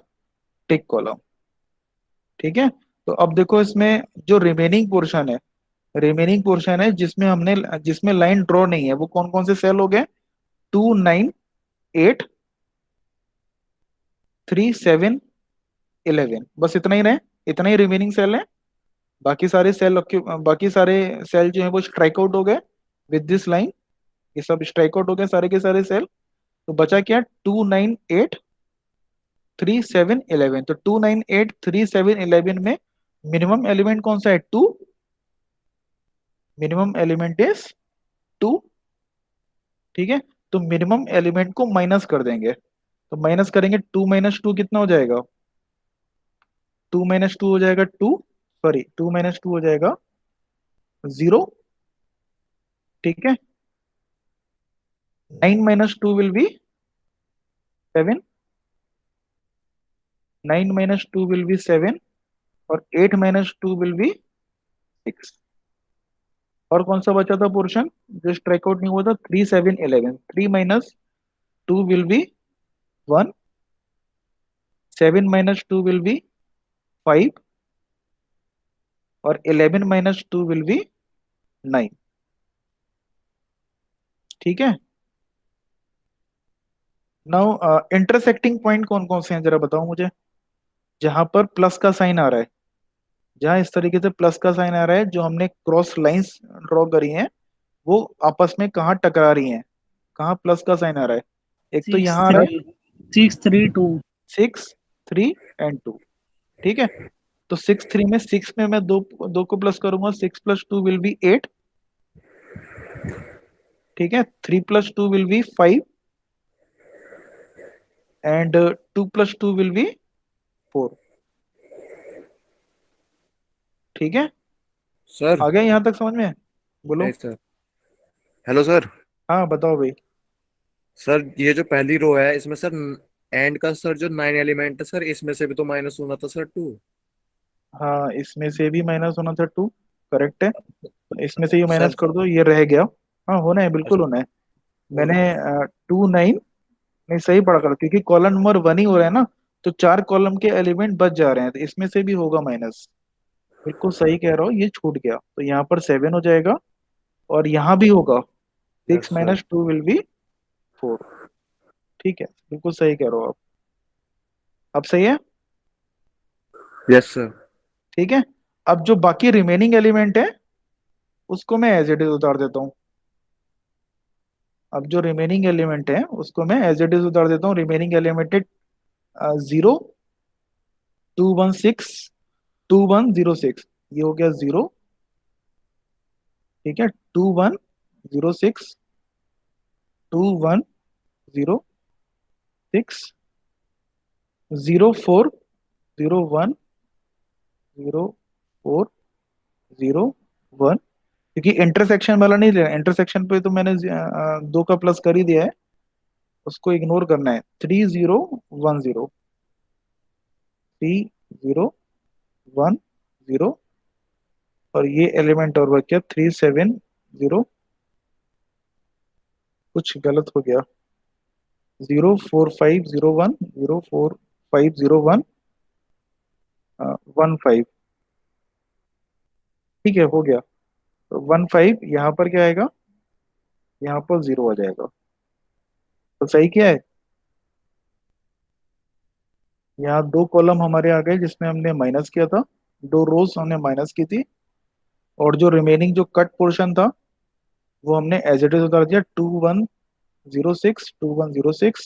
tick column. ठीक है। तो अब देखो इसमें जो रिमेनिंग पोर्शन है, रिमेनिंग पोर्शन है जिसमें हमने, जिसमें लाइन ड्रॉ नहीं है, वो कौन कौन से सेल हो गए? 2, 9, 8, 3, 7, 11, बस इतना ही रहे, इतना ही रिमेनिंग सेल है। बाकी सारे सेल, बाकी सारे सेल जो है वो स्ट्राइक आउट हो गए विद दिस लाइन। ये सब स्ट्राइक आउट हो गए सारे के सारे सेल। तो बचा क्या? 2, 9, 8, 3, 7, 11। तो 2, 9, 8, 3, 7, 11 में मिनिमम एलिमेंट कौन सा है? 2। Minimum element is 2। ठीक है। तो मिनिमम एलिमेंट को माइनस कर देंगे, तो माइनस करेंगे, 2 - 2 कितना हो जाएगा? 2 - 2 हो जाएगा 2, सॉरी 2 - 2 हो जाएगा 0। ठीक है। 9 - 2 विल बी 7, 9 - 2 विल बी 7, और 8 - 2 विल बी 6। और कौन सा बचा था पोर्शन जो स्ट्राइक आउट नहीं हुआ था? 3, 7, 11। 3 - 2 विल बी 1, 7 - 2 विल बी 5, और 11 - 2 विल बी 9। ठीक है। नाउ इंटरसेक्टिंग पॉइंट कौन कौन से हैं जरा बताओ मुझे, जहां पर प्लस का साइन आ रहा है, जहां इस तरीके से प्लस का साइन आ रहा है, जो हमने क्रॉस लाइंस ड्रॉ करी हैं, वो आपस में कहाँ टकरा रही हैं, कहाँ प्लस का साइन आ रहा है? एक तो सिक्स यहाँ आ रहा है, थ्री 6, 3, 2। 6, 3 एंड 2। ठीक है। तो 6, 3 में 6 में मैं दो दो को प्लस करूंगा, 6 + 2 विल बी 8। ठीक है। 3 + 2 will be 5, and 2 + 2 will be 4। ठीक है। सर। आ गया यहाँ तक समझ में? बोलो। Yes sir. Hello sir. हाँ बताओ भाई। सर ये जो पहली रो है इसमें सर एंड का सर जो 9 एलिमेंट है सर इसमें से भी तो माइनस होना था सर 2। हाँ इसमें से भी माइनस होना था 2, करेक्ट है। तो इसमें से ये सर। माइनस कर दो, ये रह गया। हाँ होना है, बिल्कुल अच्छा। होना है। और मैंने 2, 9 नहीं सही पढ़ा कर, क्योंकि कॉलम नंबर 1 ही हो रहा है ना, तो 4 कॉलम के एलिमेंट बच जा रहे हैं, तो इसमें से भी होगा माइनस। बिल्कुल सही कह रहा हूँ, ये छूट गया, तो यहाँ पर 7 हो जाएगा, और यहाँ भी होगा। Six yes sir. Minus two will be 4। ठीक है, बिल्कुल सही कह रहे हो आप। अब सही है। Yes sir. ठीक है। अब जो बाकी रिमेनिंग एलिमेंट है, उसको मैं एज इट इज उतार देता हूँ। अब जो रिमेनिंग एलिमेंट है उसको मैं एज इट इज उतार देता हूँ। रिमेनिंग एलिमेंट है 0, 2, 1, 6, 2, 1, 0, 6। ये हो गया 0। ठीक है। 2, 1, 0, 6, 2, 1, 0, 6, 0, 4, 0, 1, 0, 4, 0, 1। क्योंकि इंटरसेक्शन वाला नहीं लेना, इंटरसेक्शन पे तो मैंने 2 का प्लस कर ही दिया है, उसको इग्नोर करना है। 3, 0, 1, 0, 3, 0, 1, 0। और ये एलिमेंट और बच गया 3, 7, 0। कुछ गलत हो गया। 0, 4, 5, 0, 1, 0, 4, 5, 0, 1, 1, 5। ठीक है, हो गया। तो 1, 5 यहाँ पर क्या आएगा? यहाँ पर 0 आ जाएगा। तो सही क्या है? यहाँ 2 कॉलम हमारे आ गए जिसमें हमने माइनस किया था, 2 रोज हमने माइनस की थी, और जो रिमेनिंग जो कट पोर्शन था वो हमने एज इट इज उतार दिया। 2, 1, 0, 6, 2, 1, 0, 6,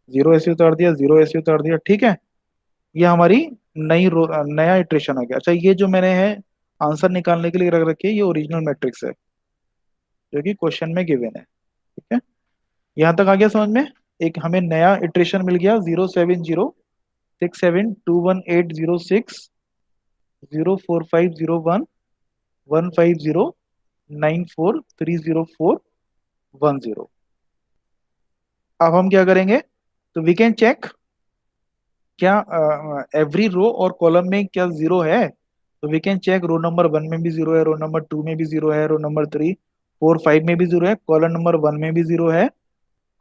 0 ऐसे उतार दिया, 0 ऐसे उतार दिया। ठीक है। ये हमारी नया इटरेशन आ गया। अच्छा, ये जो मैंने है आंसर निकालने के लिए रख रखी है, ये ओरिजिनल मैट्रिक्स है जो कि क्वेश्चन में गिवन है। ठीक है। यहाँ तक आ गया समझ में? एक हमें नया इटरेशन मिल गया, 0, 7, 0, 6, 7, 2, 1, 8, 0, 6, 0, 4, 5, 0, 1, 1, 5, 0, 94304110। अब हम क्या करेंगे, तो वी कैन चेक क्या एवरी रो और कॉलम में क्या जीरो है। तो we can check row number 1 में भी जीरो है, रो नंबर 2 में भी जीरो है, रो नंबर 3 4 5 में भी जीरो है, कॉलम नंबर 1 में भी जीरो है,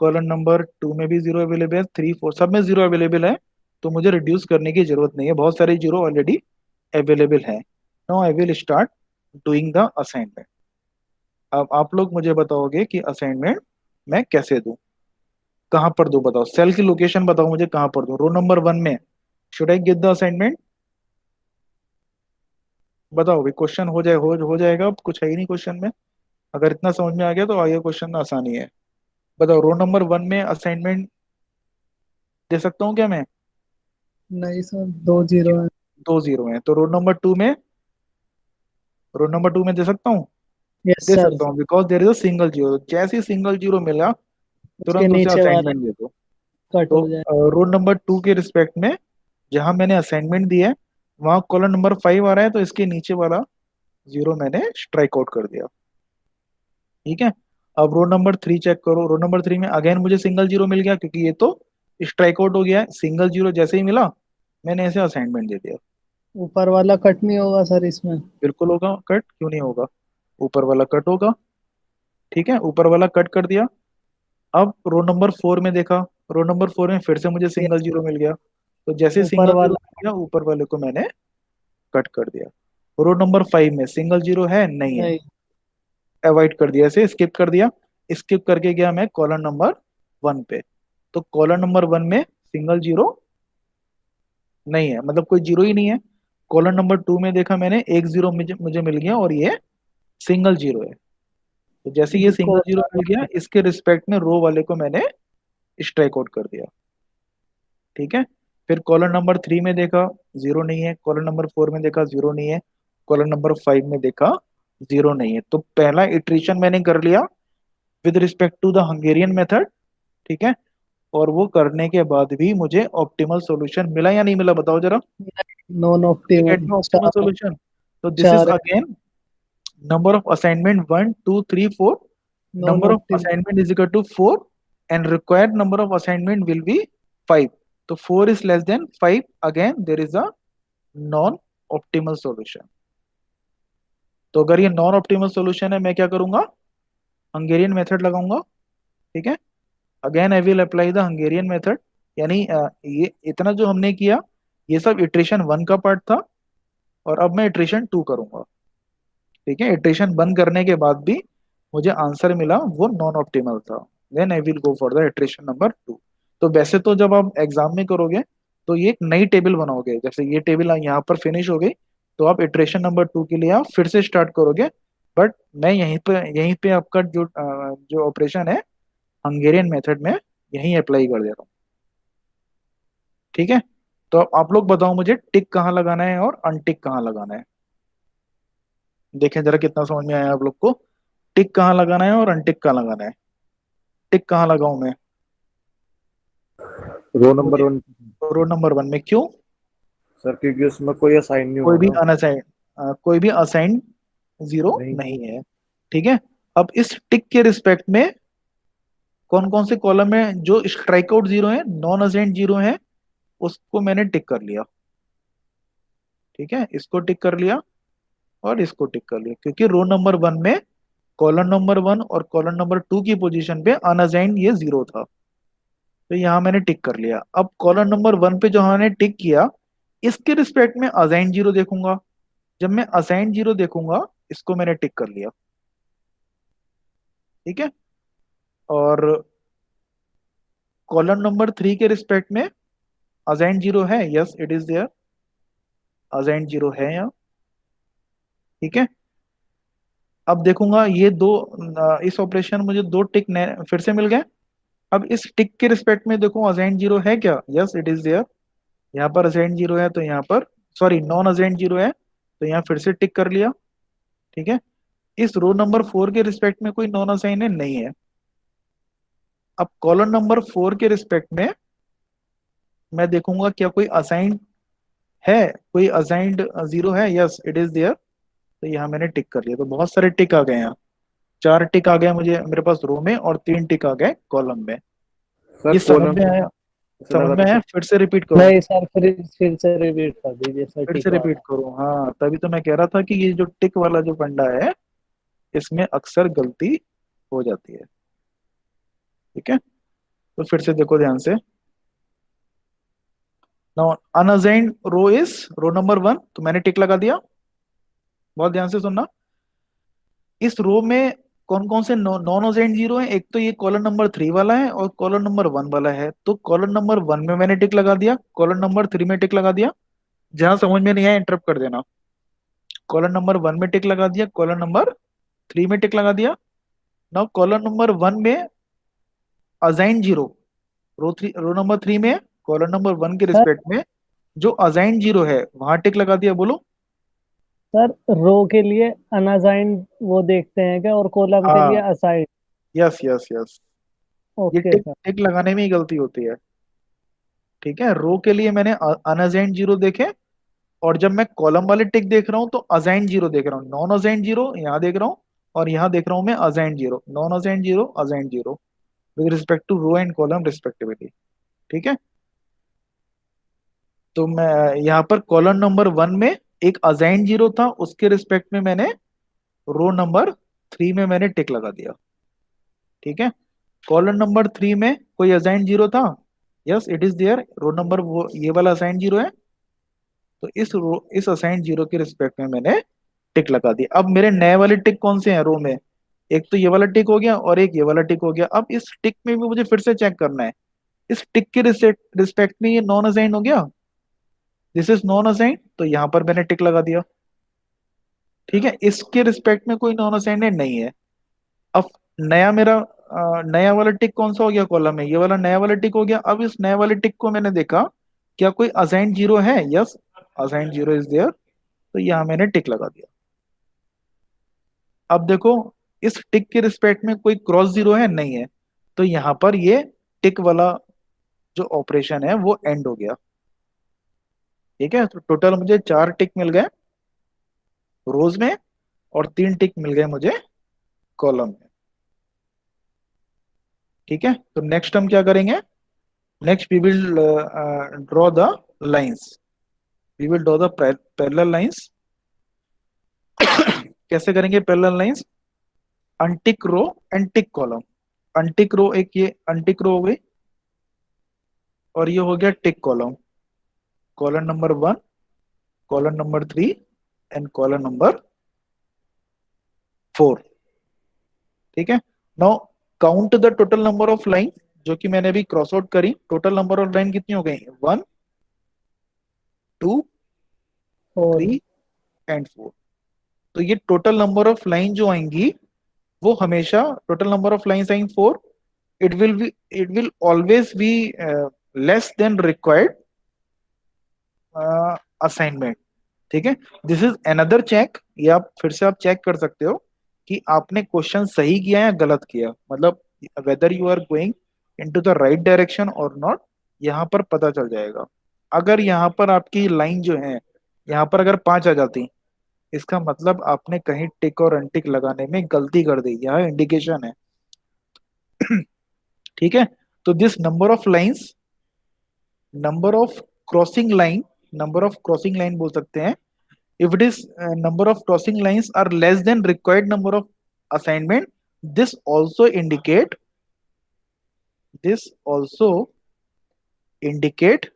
कॉलम नंबर 2 में भी जीरो अवेलेबल है, 3 4 सब में जीरो अवेलेबल है। तो मुझे रिड्यूस करने की जरूरत नहीं है, बहुत सारे जीरो ऑलरेडी अवेलेबल है। Now I will start doing the assignment. अब आप लोग मुझे बताओगे कि असाइनमेंट मैं कैसे दूं, कहाँ पर दूं, बताओ सेल की लोकेशन बताओ मुझे, कहाँ पर दूं, रो नंबर 1 में should I give the assignment? बताओ भाई, क्वेश्चन हो जाएगा, अब कुछ है ही नहीं क्वेश्चन में। अगर इतना समझ में आ गया तो आगे क्वेश्चन आसानी है। बताओ रो नंबर 1 में असाइनमेंट दे सकता हूँ क्या मैं? नहीं सर, 2 0 है। 2 जीरो है, तो रो नंबर 2 में दे सकता हूँ? Yes they sir. सकता हूँ, because there is a single zero, जैसे ही सिंगल जीरो मिला उसके तुरंत उसे नीचे वाला असाइनमेंट दे दो। कट तो हो जाए। रो नंबर 2 के रिस्पेक्ट में जहां मैंने असाइनमेंट दिया है वहां कॉलम नंबर 5 आ रहा है, तो इसके नीचे वाला जीरो मैंने स्ट्राइक आउट कर दिया। ठीक है। अब रो नंबर 3 चेक करो, रो नंबर 3 में अगेन मुझे सिंगल जीरो मिल गया, क्योंकि ये तो स्ट्राइक आउट हो गया है। सिंगल जीरो जैसे ही मिला मैंने इसे असाइनमेंट दे दिया। ऊपर वाला कट नहीं होगा सर इसमें? बिल्कुल होगा कट, क्यों नहीं होगा, ऊपर वाला कट होगा। ठीक है, ऊपर वाला कट कर दिया। अब रो नंबर 4 में देखा, रो नंबर 4 में फिर से मुझे सिंगल यस। जीरो मिल गया, तो जैसे ऊपर सिंगल जीरो वाला मिल गया ऊपर वाले को मैंने कट कर दिया। रो नंबर 5 में सिंगल जीरो है नहीं है, नहीं। अवॉइड कर दिया, इसे स्किप कर दिया। स्किप करके गया मैं कॉलम नंबर 1 पे, तो कॉलम नंबर 1 में सिंगल जीरो नहीं है, मतलब कोई जीरो ही नहीं है। कॉलम नंबर 2 में देखा मैंने एक जीरो मुझे मुझे मिल गया और ये सिंगल जीरो है। तो जैसे ये सिंगल कौन जीरो सा मिल गया इसके रिस्पेक्ट में रो वाले को मैंने स्ट्राइक आउट कर दिया। ठीक है। फिर कॉलम नंबर 3 में देखा जीरो नहीं है, कॉलम नंबर 4 में देखा जीरो नहीं है, कॉलम नंबर 5 में देखा जीरो नहीं है। तो पहला इटरेशन मैंने कर लिया with respect to the Hungarian method. ठीक है। और वो करने के बाद भी मुझे ऑप्टिमल सॉल्यूशन मिला या नहीं मिला, बताओ जरा। Non get optimal the optimal 4 है। सॉल्यूशन। तो दिस इज 4 है। अगेन number of assignment 1 2 3 4, non number of optimal. assignment is equal to 4 and required number of assignment will be 5। तो 4 is less than 5, again there is a non optimal solution। तो अगर ये non optimal solution है मैं क्या करूंगा, Hungarian method लगाऊंगा। ठीक है। Again I will apply the Hungarian method, यानी ये इतना जो हमने किया ये सब इटरेशन 1 का पार्ट था, और अब मैं इटरेशन 2 करूंगा। ठीक है, इटरेशन बंद करने के बाद भी मुझे आंसर मिला वो नॉन ऑप्टिमल था, then I will go for the iteration number 2। तो वैसे तो जब आप एग्जाम में करोगे तो ये एक नई टेबल बनाओगे, जैसे ये टेबल यहाँ पर फिनिश हो गई तो आप इटरेशन नंबर 2 के लिए आप फिर से स्टार्ट करोगे। बट मैं यहीं पे आपका जो ऑपरेशन है हंगेरियन मेथड में यहीं अप्लाई कर दे रहा हूँ। ठीक है। तो अब आप लोग बताओ मुझे टिक कहाँ लगाना है और अनटिक कहाँ लगाना है। देखें जरा कितना समझ में आया आप लोग को, टिक कहाँ लगाना है और अनटिक कहाँ लगाना है। टिक कहाँ लगाऊं मैं रो नंबर मुझे, 1। रो नंबर 1 में क्यों? सर क्योंकि उसमें कोई असाइन नहीं कोई हुआ भी ना। अनअसाइन, कोई भी असाइंड जीरो नहीं। नहीं है। ठीक है। अब इस टिक के रिस्पेक्ट में कौन कौन से कॉलम में जो स्ट्राइक आउट जीरो है, नॉन असाइंड जीरो है, उसको मैंने टिक कर लिया। ठीक है, इसको टिक कर लिया और इसको टिक कर लिया, क्योंकि रो नंबर 1 में कॉलम नंबर 1 और कॉलम नंबर 2 की पोजीशन पे अनअसाइंड ये जीरो था, तो यहाँ मैंने टिक कर लिया। अब कॉलम नंबर 1 पे जो हमने टिक किया इसके रिस्पेक्ट में असाइंड जीरो देखूंगा, जब मैं असाइंड जीरो देखूंगा इसको मैंने टिक कर लिया। ठीक है। और कॉलम नंबर 3 के रिस्पेक्ट में असाइंड जीरो है, yes it is there, assigned zero है यहाँ। ठीक है। अब देखूंगा ये दो इस ऑपरेशन में मुझे दो टिक फिर से मिल गए। अब इस टिक के रिस्पेक्ट में देखो असाइंड जीरो है क्या, यस इट इज देयर, यहाँ पर असाइंड जीरो है तो यहाँ पर, सॉरी नॉन असाइंड जीरो है तो यहाँ फिर से टिक कर लिया। ठीक है। इस रो नंबर 4 के रिस्पेक्ट में कोई नॉन असाइन है नहीं है। अब कॉलम नंबर 4 के रिस्पेक्ट में मैं देखूंगा क्या कोई असाइंड है, कोई असाइंड जीरो है, यस इट इज देयर, तो यहाँ मैंने टिक कर लिया, तो बहुत सारे टिक आ गए यहाँ। 4 टिक आ गए मुझे मेरे पास रो में, और 3 टिक आ गए कॉलम में। सर ये समझ कॉलम में आया? से समझ लगा में था आया? सर। फिर से रिपीट करूँ? नहीं सर, फिर से रिपीट कर दीजिए सर, फिर टिक से रिपीट वाला। करूँ? हाँ, तभी तो मैं कह रहा था कि ये जो टिक वाला जो फंडा है, इसमें अक्सर गलती हो जाती है। ठीक है, तो फिर से देखो ध्यान से। Now unassigned row is row number 1, तो मैंने टिक लगा दिया। बहुत ध्यान से सुनना, इस रो में कौन कौन से नॉन असाइन्ड जीरो है? एक तो ये कॉलम नंबर 3 वाला है और कॉलम नंबर 1 वाला है। तो कॉलम नंबर 1 में मैंने टिक लगा दिया, कॉलम नंबर 3 में टिक लगा दिया। जहां समझ में नहीं आया इंटरप्ट कर देना। कॉलम नंबर 1 में टिक लगा दिया, कॉलम नंबर 3 में टिक लगा दिया। नाउ कॉलम नंबर 1 में असाइन जीरो, रो नंबर 3 में कॉलम नंबर 1 के सर रिस्पेक्ट में जो असाइन जीरो है वहां टिक लगा दिया। बोलो। सर, रो के लिए अनअसाइंड वो देखते हैं क्या, और कॉलम के लिए हाँ, असाइंड? यस यस यस, ये ओके टिक सर। टिक लगाने में ही गलती होती है। ठीक है, रो के लिए मैंने अनअसाइन जीरो देखे, और जब मैं कॉलम वाले टिक देख रहा हूँ तो असाइन जीरो देख रहा हूँ। नॉन असाइन जीरो यहाँ देख रहा हूँ, और यहाँ देख रहा हूँ मैं assign zero. Non assign zero, assign zero, with respect to row and column respectively. ठीक है, तो मैं यहाँ पर कॉलम नंबर 1 में एक असाइन जीरो था, उसके रिस्पेक्ट में मैंने रो नंबर 3 में मैंने टिक लगा दिया। ठीक है, कॉलम नंबर 3 में कोई असाइन जीरो था? Yes it is there, row number वो ये वाला असाइन जीरो है। तो इस असाइन जीरो के रिस्पेक्ट में मैंने टिक लगा दी। अब मेरे नए वाले टिक कौन से हैं रो में? एक तो ये वाला टिक हो गया, और एक ये वाला टिक हो गया। अब इस टिक में भी मुझे फिर से चेक करना है, इस टिक के रिस्पेक्ट में ये नॉन असाइन हो गया, दिस इज नॉन असाइन, तो यहाँ पर मैंने टिक लगा दिया। ठीक है, इसके रिस्पेक्ट में कोई नॉन असाइनमेंट नहीं है। अब नया मेरा नया वाला टिक कौन सा हो गया कॉलम में? ये वाला नया वाला टिक हो गया। अब इस नए वाले टिक को मैंने देखा, क्या कोई असाइन जीरो है? Yes, assign zero is there, तो यहाँ मैंने टिक लगा दिया। अब देखो, इस टिक के रिस्पेक्ट में कोई क्रॉस जीरो है? नहीं है, तो यहाँ पर ये टिक वाला जो ऑपरेशन है वो एंड हो गया। ठीक है, तो टोटल मुझे 4 टिक मिल गए रोज में, और 3 टिक मिल गए मुझे कॉलम में। ठीक है, तो नेक्स्ट हम क्या करेंगे? Next we will draw the lines, we will draw the parallel lines. कैसे करेंगे parallel lines? Untick row and tick column. Untick row, एक ये अनटिक रो हो गई, और ये हो गया tick column. Column number 1, column number 3 and column number 4। ठीक है, now count the total number of line, जो कि मैंने अभी क्रॉस आउट करी। टोटल नंबर ऑफ लाइन कितनी हो गई? 1, 2, और 3 एंड 4। तो ये टोटल नंबर ऑफ लाइन जो आएंगी, वो हमेशा टोटल नंबर ऑफ लाइंस आएंगी 4। It will always be less than required assignment. ठीक है, दिस इज अनदर चेक, ये आप फिर से आप चेक कर सकते हो कि आपने क्वेश्चन सही किया या गलत किया, मतलब whether you are going into the right direction और नॉट, यहाँ पर पता चल जाएगा। अगर यहाँ पर आपकी लाइन जो है, यहाँ पर अगर 5 आ जाती, इसका मतलब आपने कहीं टिक और अनटिक लगाने में गलती कर दी, यहाँ इंडिकेशन है। ठीक है, तो this number of lines, number of crossing line, number of crossing line बोल सकते हैं। If it is number of crossing lines are less than required number of assignment, this also indicate, this also indicate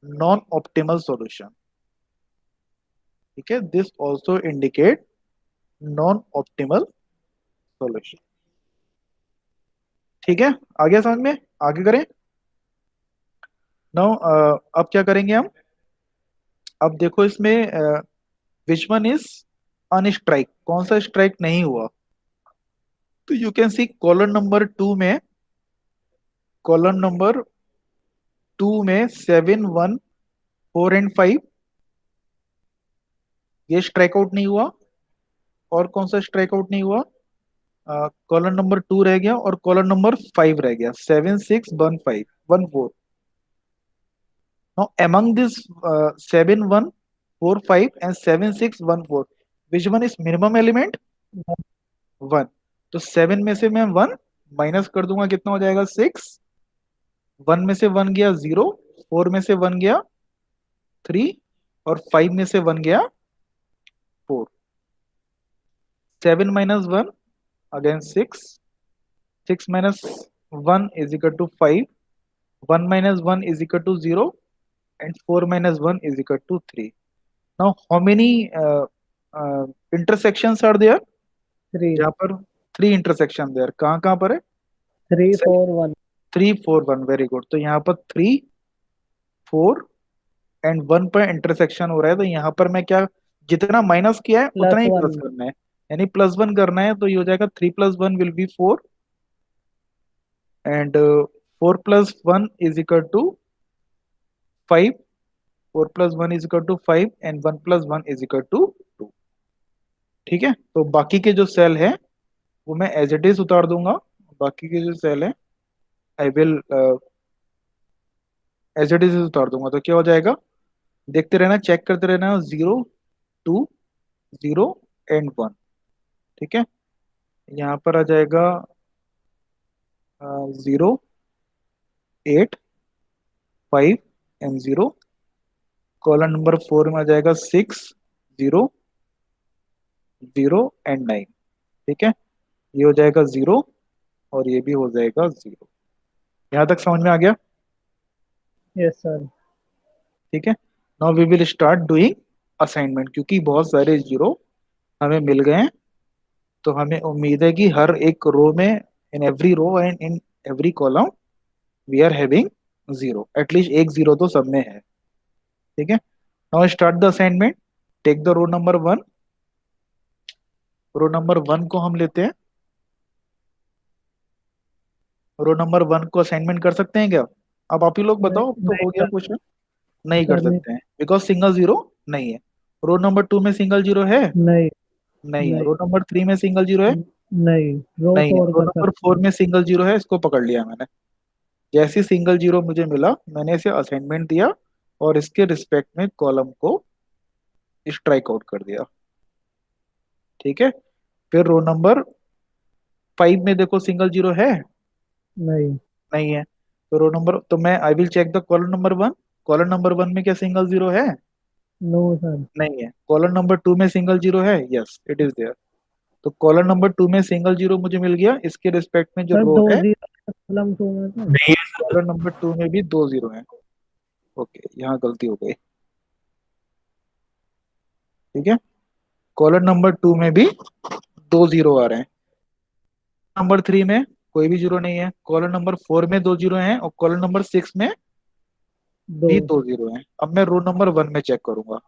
non-optimal solution. ठीक है, this also indicate non-optimal solution. ठीक है, आ गया समझ में? आगे करें। नाउ अब क्या करेंगे हम? अब देखो इसमें विच वन इज अनस्ट्राइक, कौन सा स्ट्राइक नहीं हुआ? तो you can see column number 2 में, कॉलम नंबर 2 में 7, 1, 4 एंड 5 ये स्ट्राइक आउट नहीं हुआ। और कौन सा स्ट्राइक आउट नहीं हुआ? कॉलम नंबर 2 रह गया, और कॉलम नंबर 5 रह गया। 7, 6, 1, 5, 1, 4। Now among this 7, 1, 4, 5 and 7, 6, 1, 4, which one is minimum element? 1। तो 7 में से मैं 1 माइनस कर दूंगा, कितना हो जाएगा? 6। 1 में से 1 गया 0, 4 में से 1 गया 3, और 5 में से 1 गया 4। 7 minus 1 again 6। 6 minus 1 is equal to 5। 1 minus 1 is equal to 0, and 4 minus 1 is equal to 3. Now, how many intersections are there? 3, यहाँ पर 3 intersection there. कहाँ कहाँ पर है? 3, 4, 1. 3, 4, 1, वेरी गुड। तो यहाँ पर 3, 4 एंड 1 पर इंटरसेक्शन हो रहा है, तो यहाँ पर मैं क्या, जितना माइनस किया है उतना ही प्लस +1. करना है, यानी +1 करना है। तो ये हो जाएगा 3 + 1 will be 4, and 4 + 1 is equal to 5। 4 + 1 is equal to 5, and 1 + 1 is equal to 2। ठीक है, तो बाकी के जो सेल है वो मैं एज इट इज उतार दूंगा। बाकी के जो सेल है I will as it is उतार दूंगा। तो क्या हो जाएगा, देखते रहना, चेक करते रहना, 0, 2, 0 एंड 1। ठीक है, यहाँ पर आ जाएगा 0, 8, 5 एंड 0। कॉलम नंबर 4 में आ जाएगा 6, 0, 0 एंड 9। ठीक है, ये हो जाएगा 0, और ये भी हो जाएगा 0। यहाँ तक समझ में आ गया? Yes, sir. ठीक है, now we will start doing assignment, क्योंकि बहुत सारे जीरो हमें मिल गए हैं। तो हमें उम्मीद है कि हर एक रो में, in every row and in every column, we are having 0, at least एक 0 तो सब में है। ठीक है, now start the assignment. Take the row number 1। Row number 1 को हम लेते हैं। रो नंबर 1 को असाइनमेंट कर सकते हैं क्या? अब आप ही लोग नहीं, बताओ, अब तो नहीं हो गया सर, क्वेश्चन। नहीं कर सर नहीं, सकते हैं बिकॉज सिंगल जीरो नहीं है। रो नंबर 2 में सिंगल जीरो है? नहीं, नहीं है। नहीं, रो नंबर 3 में सिंगल जीरो है? नहीं, रो नहीं है। 4 रो कर नंबर सकते 4 हैं। में सिंगल जीरो है, इसको पकड़ लिया मैंने। जैसे सिंगल जीरो मुझे मिला, मैंने इसे असाइनमेंट दिया और इसके रिस्पेक्ट में कॉलम को स्ट्राइक आउट कर दिया। ठीक है, फिर रो नंबर 5 में देखो सिंगल जीरो है? नहीं, नहीं है। तो रो नंबर, तो मैं I will check the column number 1। Column number 1 में क्या सिंगल जीरो है? नो सर, नहीं है। कॉलम नंबर 2 में सिंगल जीरो है? Yes, it is there. तो कॉलम नंबर 2 में सिंगल जीरो मुझे मिल गया, इसके रिस्पेक्ट में जो सर रो 2 है, 0 कॉलम 2 में तो नहीं कॉलम नंबर 2 में भी 2 जीरो है। ओके, यहाँ गलती हो गई। ठीक है, कॉलम नंबर 2 में भी 2 जीरो आ रहे हैं। नंबर 3 में कोई भी जीरो नहीं है। कॉलम नंबर 4 में 2 जीरो हैं, और कॉलम नंबर 6 में 2। भी 2 जीरो हैं। अब मैं रो नंबर 1 में चेक करूंगा।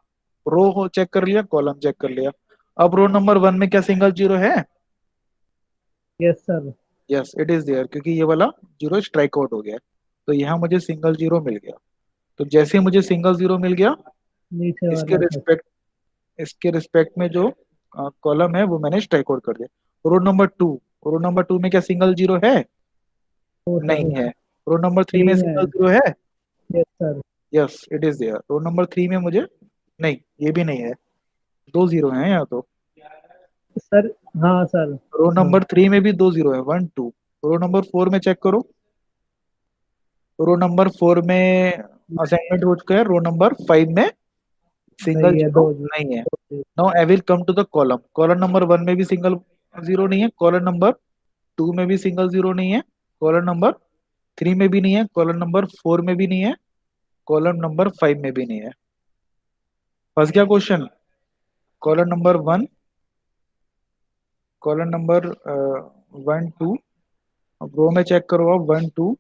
रो हो चेक कर लिया, कॉलम चेक कर लिया। अब रो नंबर 1 में क्या सिंगल जीरो है? Yes sir, yes, it is there, क्योंकि ये वाला जीरो स्ट्राइक आउट हो गया। तो यहाँ मुझे सिंगल जीरो मिल गया। तो जैसे ही मुझे सिंगल जीरो मिल गया, नीचे इसके वाला सर। रिस्पेक्ट इसके रिस्पेक्ट में जो कॉलम है वो मैंने स्ट्राइक आउट कर दिया। रो नंबर 2 में क्या सिंगल जीरो है? तो सर नहीं है। रो नंबर 3 में 3 सिंगल है। जीरो है? Yes sir, yes, it is there. Row number 3 में मुझे, नहीं, ये भी नहीं है। 2 जीरो हैं यहाँ तो। सर हाँ सर, रो हाँ, नंबर 3 में भी 2 जीरो है, 1 2। रो नंबर 4 में चेक करो। रो नंबर 4 में असाइनमेंट हो चुका है। रो नंबर 5 में सिंगल नहीं है, जीरो 2 नहीं है। 0। Now I will come to the column. Column number 1 में भी सिंगल जीरो नहीं है। कॉलम नंबर 2 में भी सिंगल जीरो नहीं है। कॉलम नंबर 3 में भी नहीं है। कॉलम नंबर 4 में भी नहीं है। कॉलम नंबर 5 में भी नहीं है। फंस गया question. Column number 1, column number 1 2। अब रो में चेक करो, अब 1 2,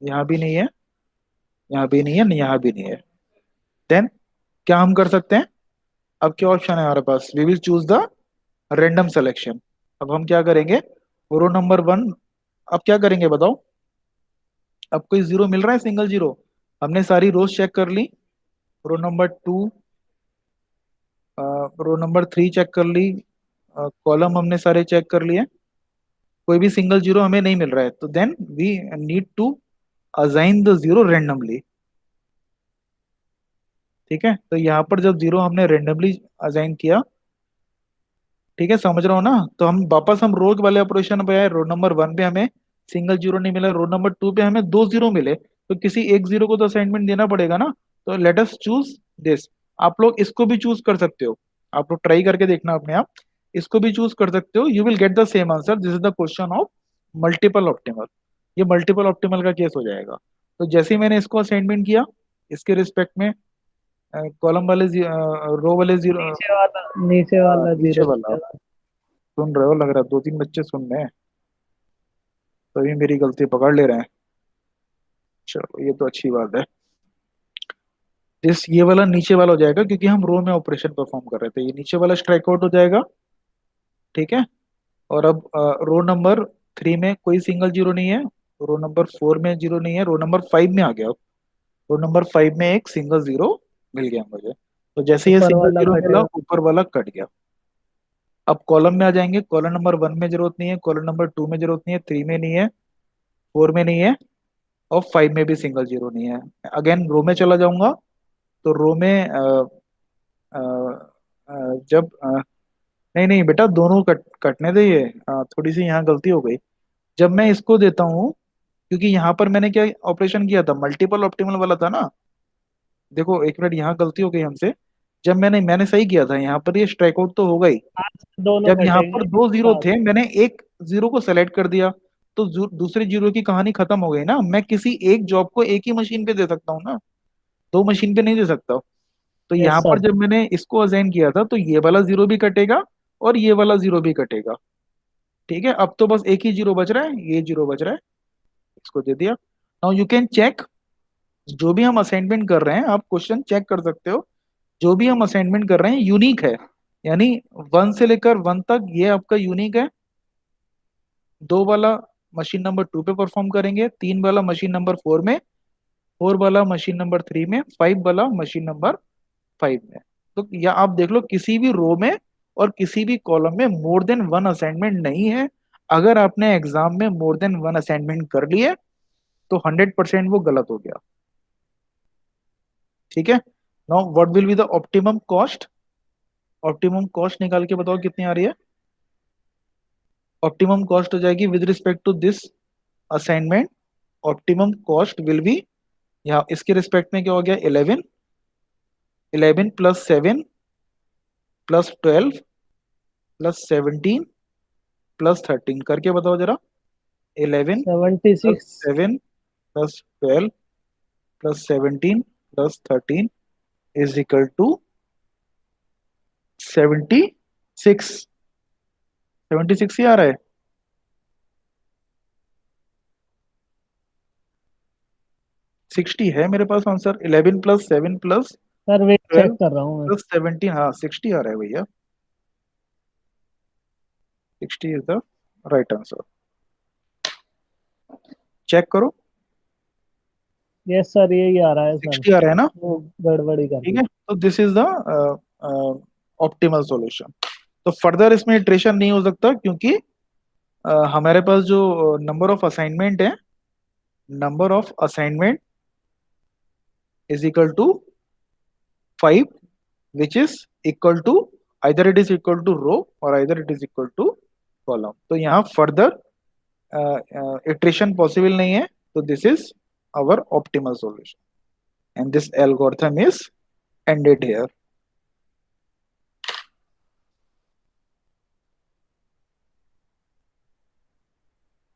यहाँ भी नहीं है, यहाँ भी नहीं है, यहाँ भी नहीं है। देन क्या हम कर सकते हैं? अब क्या ऑप्शन है हमारे पास? We will choose the random selection. अब हम क्या करेंगे? रो नंबर 1, अब क्या करेंगे बताओ? अब कोई जीरो मिल रहा है सिंगल जीरो? हमने सारी रोज चेक कर ली। Row number 2, row number 3 check कर ली। कॉलम हमने सारे चेक कर लिए। कोई भी सिंगल जीरो हमें नहीं मिल रहा है, तो then we need to assign the zero randomly. ठीक है, तो यहाँ पर जब जीरो हमने रेंडमली असाइन किया, ठीक है, समझ रहा हो ना, तो हम वापस हम रो वाले ऑपरेशन पे आए। रो नंबर 1 पे हमें सिंगल जीरो नहीं मिला, रो नंबर 2 पे हमें दो जीरो मिले, तो किसी एक जीरो को तो असाइनमेंट देना पड़ेगा ना। तो लेट अस चूज दिस। आप लोग इसको भी चूज कर सकते हो, आप लोग ट्राई करके देखना अपने आप, इसको भी चूज कर सकते हो। You will get the same answer. This is the question of multiple optimal. ये मल्टीपल ऑप्टिमल का केस हो जाएगा। तो जैसे ही मैंने इसको असाइनमेंट किया, इसके रिस्पेक्ट में कॉलम वाले रो वाले जीरो, नीचे वाला नीचे जीरो वाला, सुन रहे हो, लग रहा है दो तीन बच्चे सुन रहे हैं, तभी मेरी गलती पकड़ ले रहे हैं। चलो ये तो अच्छी बात है। दिस ये वाला नीचे वाला हो जाएगा, क्योंकि हम रो में ऑपरेशन परफॉर्म कर रहे थे, ये नीचे वाला स्ट्राइक आउट हो जाएगा। ठीक है, और अब रो नंबर 3 में कोई सिंगल जीरो नहीं है, रो नंबर 4 में जीरो नहीं है, रो नंबर 5 में आ गया। रो नंबर 5 में एक सिंगल जीरो मिल गया मुझे, तो जैसे ये ऊपर सिंगल वाला जीरो मिला, कटेगा। ऊपर वाला कट गया। अब कॉलम में आ जाएंगे। कॉलम नंबर 1 में जरूरत नहीं है, कॉलम नंबर 2 में जरूरत नहीं है, 3 में नहीं है, 4 में नहीं है, और 5 में भी सिंगल जीरो नहीं है। अगेन रो में चला जाऊंगा, तो रो में अ, जब नहीं नहीं बेटा, दोनों कटने दे ये, थोड़ी सी यहाँ गलती हो गई। जब मैं इसको देता हूँ, क्योंकि यहाँ पर मैंने क्या ऑपरेशन किया था, मल्टीपल ऑप्टिमल वाला था ना। देखो एक मिनट, यहाँ गलती हो गई हमसे। जब मैंने मैंने सही किया था, यहाँ पर ये स्ट्राइक आउट तो हो गई। दोनों जब यहाँ पर कटेंगे दो जीरो साथ। थे, मैंने एक जीरो को सेलेक्ट कर दिया, तो दूसरे जीरो की कहानी खत्म हो गई ना। मैं किसी एक जॉब को एक ही मशीन पे दे सकता हूँ ना, दो मशीन पे नहीं दे सकता। तो यस यहाँ पर सर। जब मैंने इसको असाइन किया था, तो ये वाला जीरो भी कटेगा और ये वाला जीरो भी कटेगा। ठीक है, अब तो बस एक ही जीरो बच रहा है, ये जीरो बच रहा है, इसको दे दिया। नाउ यू कैन चेक, जो भी हम असाइनमेंट कर रहे हैं, आप क्वेश्चन चेक कर सकते हो। जो भी हम असाइनमेंट कर रहे हैं यूनिक है, यानी 1 से लेकर 1 तक ये आपका यूनिक है। दो वाला मशीन नंबर 2 पे परफॉर्म करेंगे, 3 वाला मशीन नंबर 4 में, 4 वाला मशीन नंबर 3 में, 5 वाला मशीन नंबर 5 में। तो या आप देख लो, किसी भी रो में और किसी भी कॉलम में मोर देन वन असाइनमेंट नहीं है। अगर आपने एग्जाम में मोर देन वन असाइनमेंट कर लिए, तो 100% वो गलत हो गया। ठीक है, now what will be the optimum cost. Optimum cost निकाल के बताओ कितनी आ रही है। ऑप्टिमम कॉस्ट हो जाएगी with respect to this assignment, optimum cost will be, यहाँ इसके रिस्पेक्ट में क्या हो गया, 11, 11 प्लस 7 प्लस 12 प्लस 17 प्लस 13 करके बताओ जरा। 11 plus 76। 7 plus 12 plus 17 plus 13 is equal to 76। 76 ही आ रहा है। 60 है मेरे पास answer. 11 plus 7 plus sir wait check 12 कर रहा हूँ मैं। प्लस 17, हाँ 60 आ रहा है भैया। 60 is the right answer. Check करो। यस सर, यही आ रहा है सर। 60 आ रहा है ना। वो गड़बड़ी कर ठीक दी। है, तो this is the optimal solution. तो फर्दर इसमें इटरेशन नहीं हो सकता, क्योंकि हमारे पास जो नंबर ऑफ असाइनमेंट है, number of assignment is equal to 5, which is equal to, either it is equal to row और either it is equal to column. तो यहाँ फर्दर इटरेशन पॉसिबल नहीं है। तो this is our optimal solution, and this algorithm is ended here.